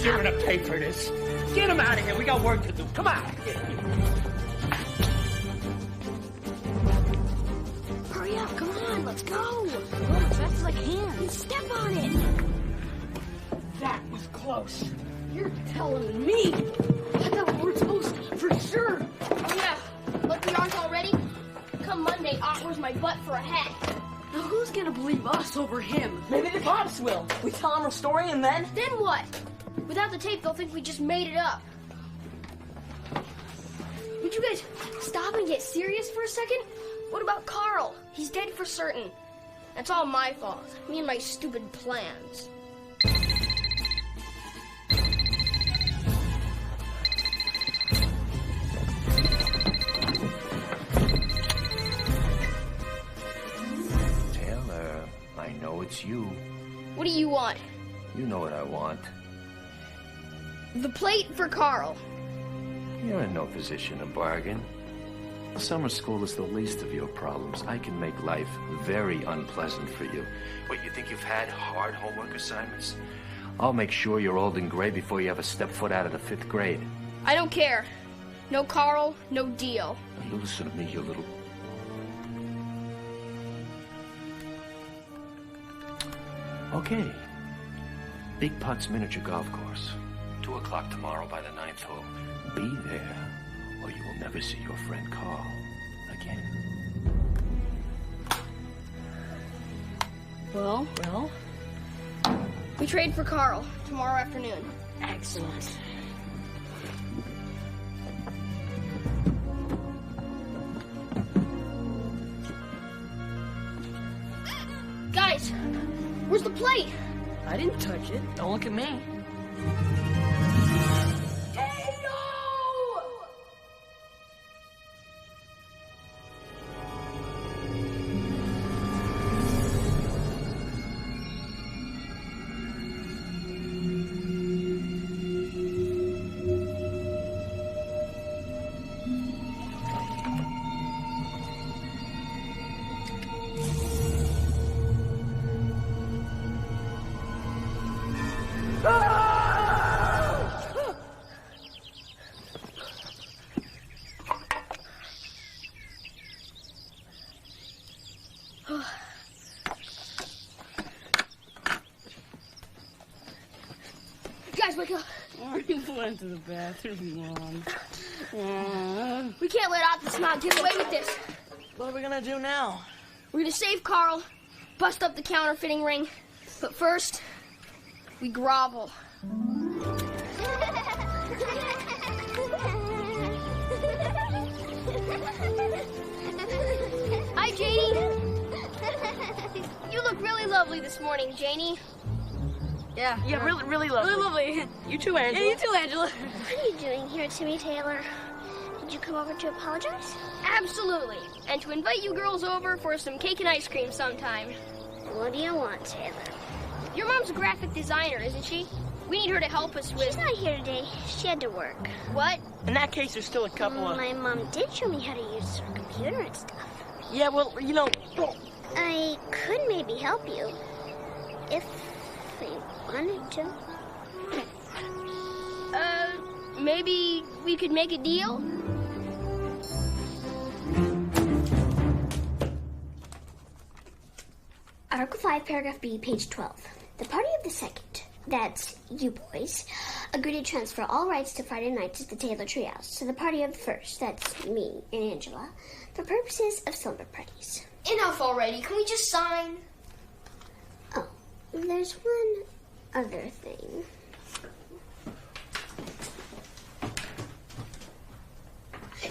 You're gonna pay for this. Get him out of here. We got work to do. Come on. Hurry up, come on, let's go. Look, that's like hands. Step on it. That was close. You're telling me. I thought we were supposed to, for sure. Oh, yeah. Look, we aren't all ready. Come Monday, offers my butt for a hat. Now who's gonna believe us over him? Maybe the cops will. We tell them our story and then? Then what? Without the tape, they'll think we just made it up. Would you guys stop and get serious for a second? What about Carl? He's dead for certain. That's all my fault. Me and my stupid plans. Taylor, I know it's you. What do you want? You know what I want. The plate for Carl. You're in no position to bargain. Summer school is the least of your problems. I can make life very unpleasant for you. What, you think you've had hard homework assignments? I'll make sure you're old and gray before you ever step foot out of the 5th grade. I don't care. No Carl, no deal. Now, you listen to me, you little... Okay. Big Putts Miniature Golf Course. 2 o'clock tomorrow by the 9th hole. Be there, or you will never see your friend Carl again. Well? We trade for Carl tomorrow afternoon. Excellent. Guys, where's the plate? I didn't touch it. Don't look at me. Guys, wake up. We went to the bathroom, Mom. We can't let Adkins get away with this. What are we gonna do now? We're gonna save Carl, bust up the counterfeiting ring, but first, we grovel. Hi, Janie. You look really lovely this morning, Janie. Yeah, really lovely. Really lovely. You too, Angela. Yeah, you too, Angela. What are you doing here, Timmy Taylor? Did you come over to apologize? Absolutely. And to invite you girls over for some cake and ice cream sometime. What do you want, Taylor? Your mom's a graphic designer, isn't she? We need her to help us with... She's not here today. She had to work. What? In that case, there's still a couple of... My mom did show me how to use her computer and stuff. Yeah, well, you know... I could maybe help you. If I wanted to. Maybe we could make a deal? Article 5, Paragraph B, page 12. The party of the second, that's you boys, agree to transfer all rights to Friday nights at the Taylor TreeHouse to the party of the first, that's me and Angela, for purposes of slumber parties. Enough already. Can we just sign? Oh, there's one other thing.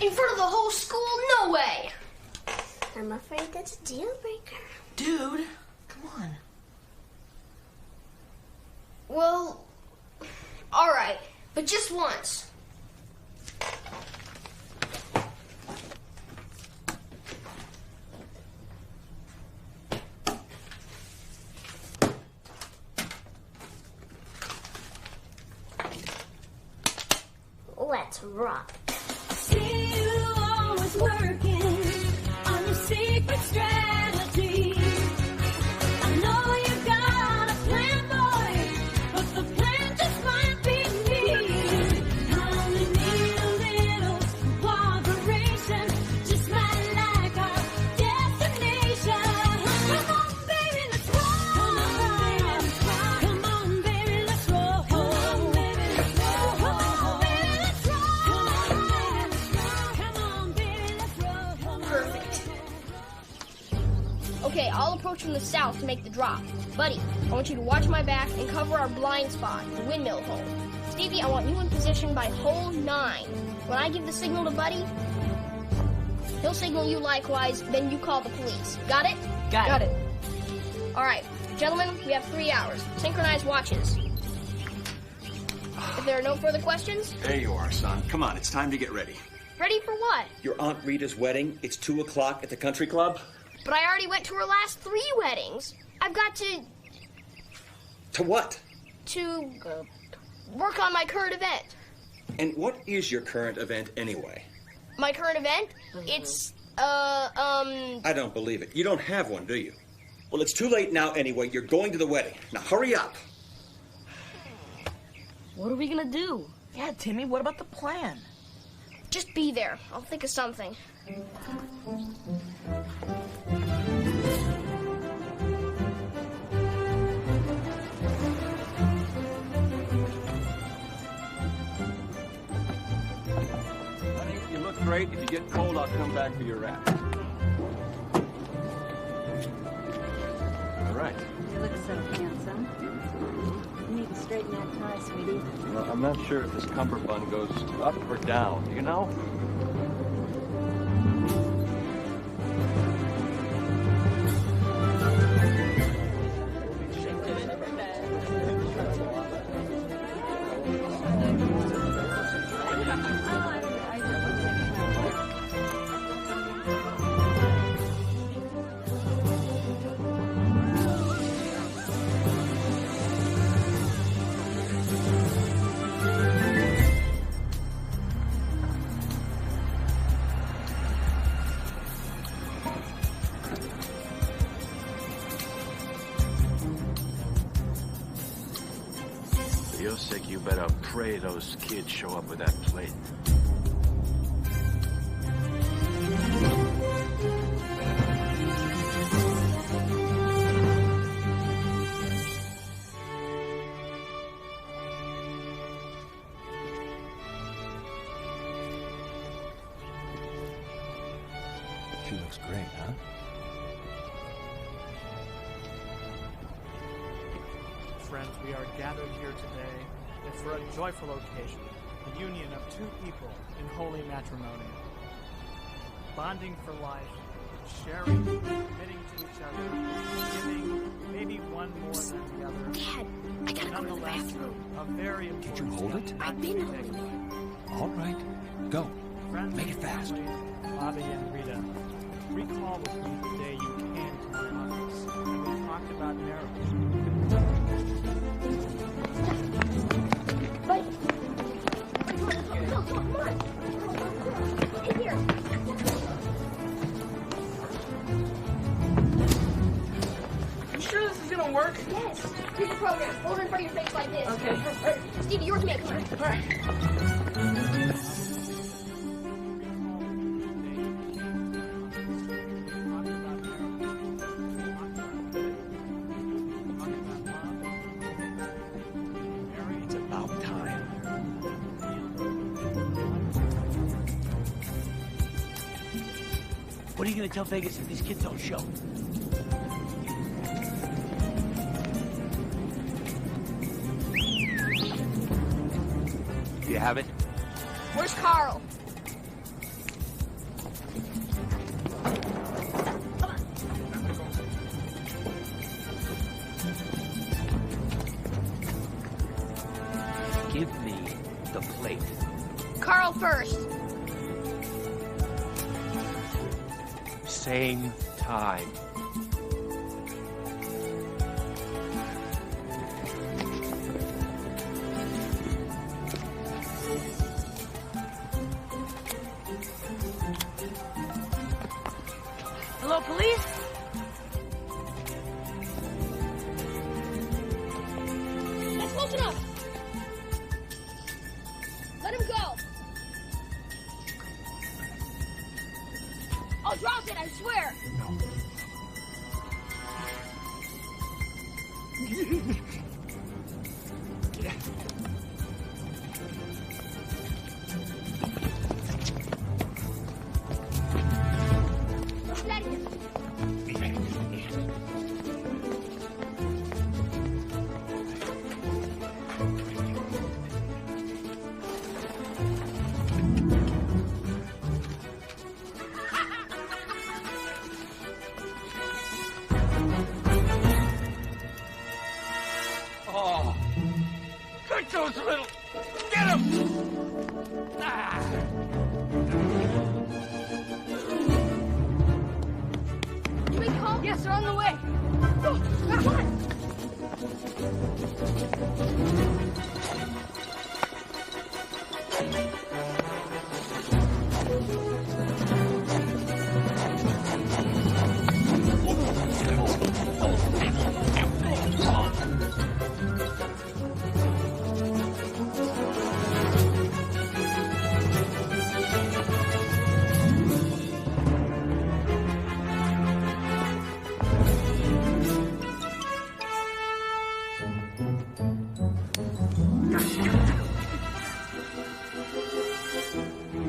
In front of the whole school? No way! I'm afraid that's a deal breaker. Dude, come on. Well, all right, but just once. Let's rock. See you always working on your secret strategy. I know you got a plan, boy, but the plan just might be me. I only need a little cooperation, just might like our destination. Come on, baby, let's roll. Come on, baby, let's roll. Come on, baby, let's roll. Come on, baby, let's roll. Perfect. Okay, I'll approach from the south to make the drop. Buddy, I want you to watch my back and cover our blind spot, the windmill hole. Stevie, I want you in position by hole 9. When I give the signal to Buddy, he'll signal you likewise, then you call the police. Got it? Got it. All right, gentlemen, we have 3 hours. Synchronized watches. If there are no further questions, There you are, son. Come on, it's time to get ready. ready for what? Your Aunt Rita's wedding. It's 2 o'clock at the country club. But I already went to her last 3 weddings. I've got to what? work on my current event. And what is your current event anyway? My current event? It's, I don't believe it. You don't have one, do you? Well, it's too late now anyway. You're going to the wedding. Now hurry up. What are we gonna do? Yeah, Timmy, what about the plan? Just be there. I'll think of something. You look great. If you get cold, I'll come back for your wrap. All right. You look so handsome. You need to straighten that tie, sweetie. Well, I'm not sure if this cummerbund goes up or down, you know? For your sake, you better pray those kids show up with that plate. looks great, huh? Friends, we are gathered here today for a joyful occasion, a union of two people in holy matrimony, bonding for life, sharing, committing to each other, giving, maybe one more than the other. Dad, I gotta go to the bathroom. A very important. Did you hold it? I've been holding it. All right. Go. Friends, Make it fast. Bobby and Rita, recall with me the day you came to my office and we talked about marriage. Buddy! Come on! In here! You sure this is gonna work? Yes! Here's the program. Hold it in front of your face like this. Okay. Stevie, yours me. Come on. All right. It's about time. What are you gonna tell Vegas if these kids don't show? Do you have it? Where's Carl? Give me the plate. Carl first. Same time. Hello, police? That's close enough. Let him go. I'll drop it, I swear. What's that here? Oh, good those little. Get him! Ah. You make call? Yes, they're on the way. Go, come on.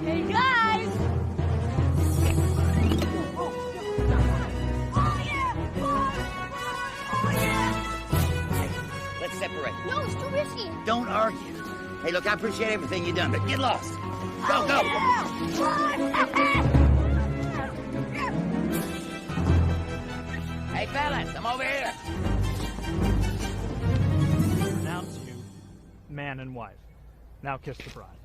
Hey guys! Let's separate. No, it's too risky. Don't argue. Hey, look, I appreciate everything you've done, but get lost. Go, go. Hey, fellas, I'm over here. Pronounce you man and wife. Now kiss the bride.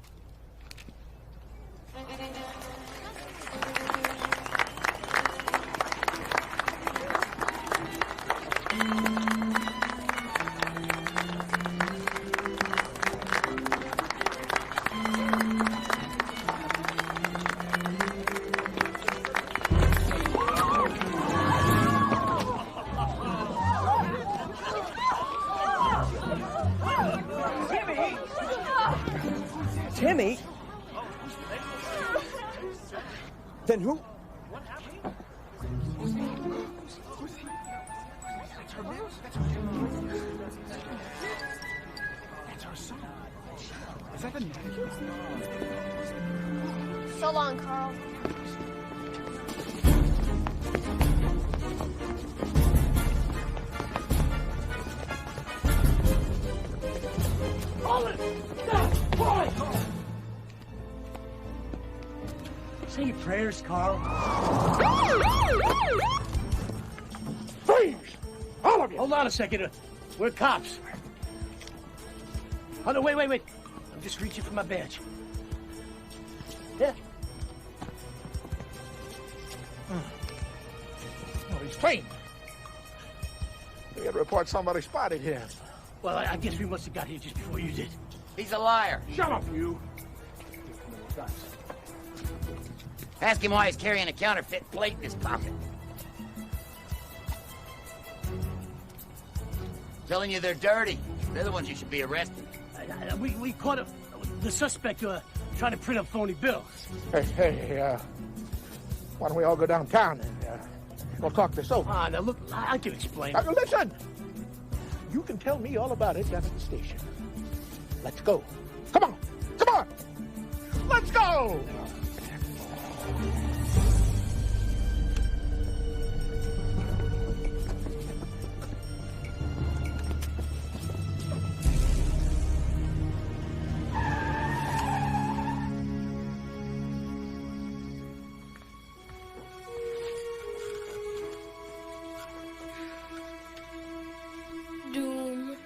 Timmy? Then who? That's our son. Is that the NaQis? So long, Carl. prayers, Carl? Freeze! All of you! Hold on a second. We're cops. Oh, no, wait. I'm just reaching for my badge. Yeah. Oh, he's clean. We had to report somebody spotted him. Well, I guess we must have got here just before you did. He's a liar. Shut up, you. Ask him why he's carrying a counterfeit plate in his pocket. Telling you they're dirty. They're the ones you should be arresting. We caught the suspect trying to print up phony bills. Hey, why don't we all go downtown and we'll talk this over? Now look, I can explain. Listen! You can tell me all about it down at the station. Let's go. Come on! Let's go! Doom.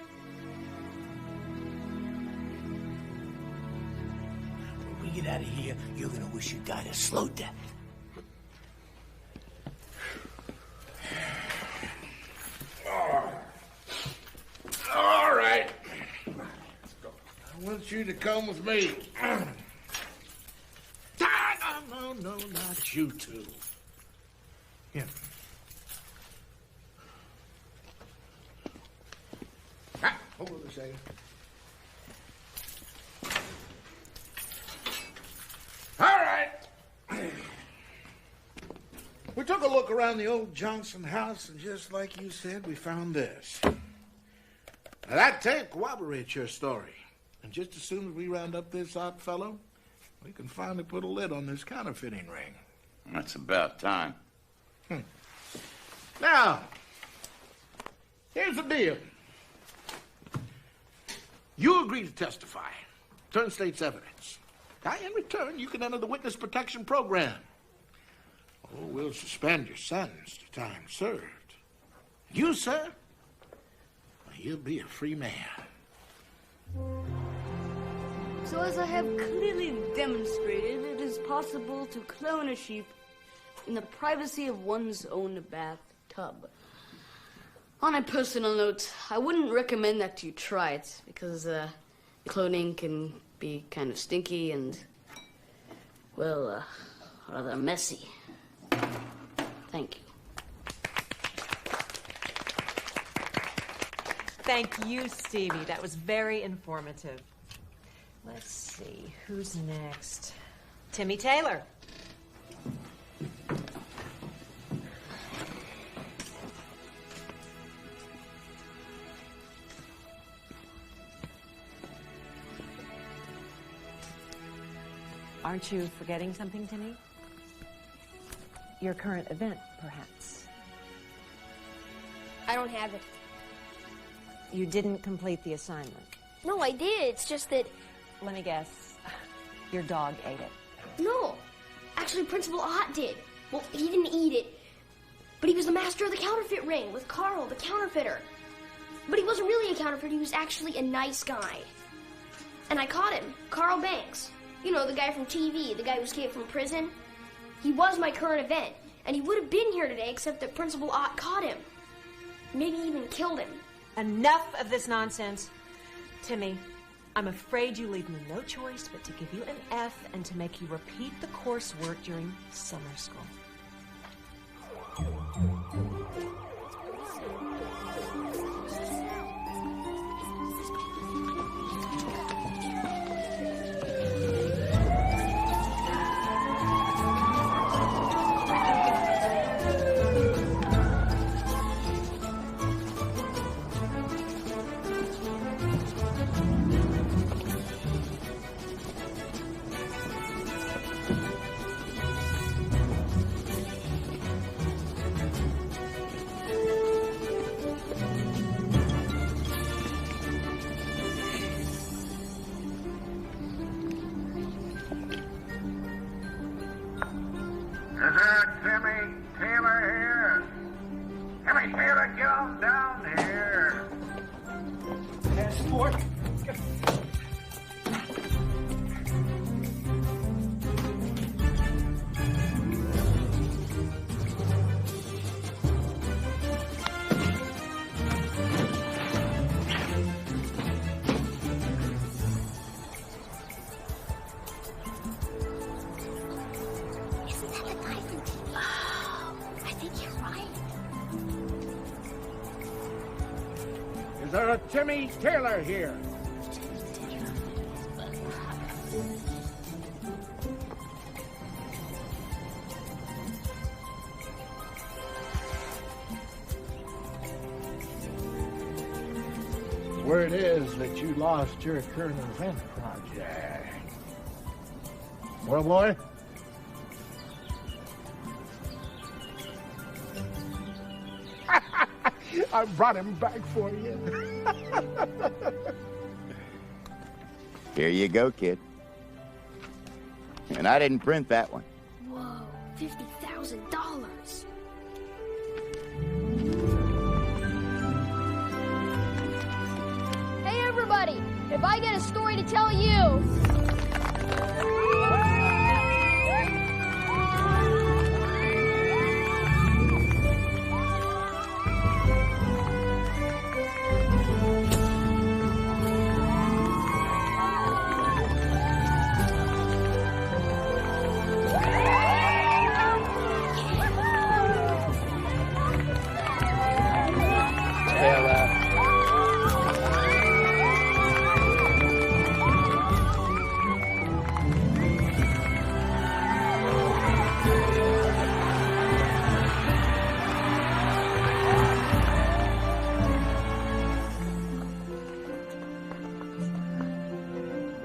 When we get out of here, you're gonna wish you died a slow death. All right. I want you to come with me. No, not you two. Here. Hold on a second. All right. We took a look around the old Johnson house, and just like you said, we found this. Now, that tape corroborates your story. And just as soon as we round up this odd fellow, we can finally put a lid on this counterfeiting ring. That's about time. Now, here's the deal. You agree to testify. Turn state's evidence. Now, in return, you can enter the witness protection program. Oh, we'll suspend your sentence to time served. You, sir, you'll be a free man. So as I have clearly demonstrated, it is possible to clone a sheep in the privacy of one's own bathtub. On a personal note, I wouldn't recommend that you try it, because cloning can be kind of stinky and, well, rather messy. Thank you. Thank you, Stevie. That was very informative. Let's see, who's next? Timmy Taylor. Aren't you forgetting something, Timmy? Your current event, perhaps. I don't have it. You didn't complete the assignment. No, I did. It's just that... Let me guess. Your dog ate it. No. Actually, Principal Ott did. Well, he didn't eat it, but he was the master of the counterfeit ring with Carl, the counterfeiter. But he wasn't really a counterfeiter. He was actually a nice guy. And I caught him. Carl Banks. You know, the guy from TV, the guy who escaped from prison. He was my current event, and he would have been here today except that Principal Ott caught him. Maybe even killed him. Enough of this nonsense. Timmy, I'm afraid you leave me no choice but to give you an F and to make you repeat the coursework during summer school. Timmy Taylor, get on down here. Passport? Is there a Timmy Taylor here? Word is that you lost your current event project. Well, boy? I brought him back for you. Here you go, kid. And I didn't print that one. Whoa, $50,000. Hey, everybody! If I get a story to tell you...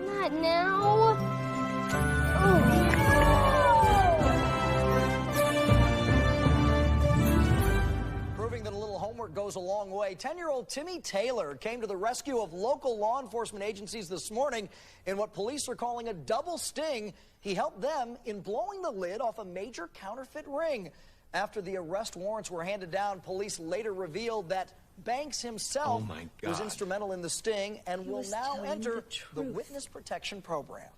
Not now. Proving that a little homework goes a long way, 10-year-old Timmy Taylor came to the rescue of local law enforcement agencies this morning in what police are calling a double sting. He helped them in blowing the lid off a major counterfeit ring. After the arrest warrants were handed down, police later revealed that Banks himself was instrumental in the sting and will now enter the witness protection program.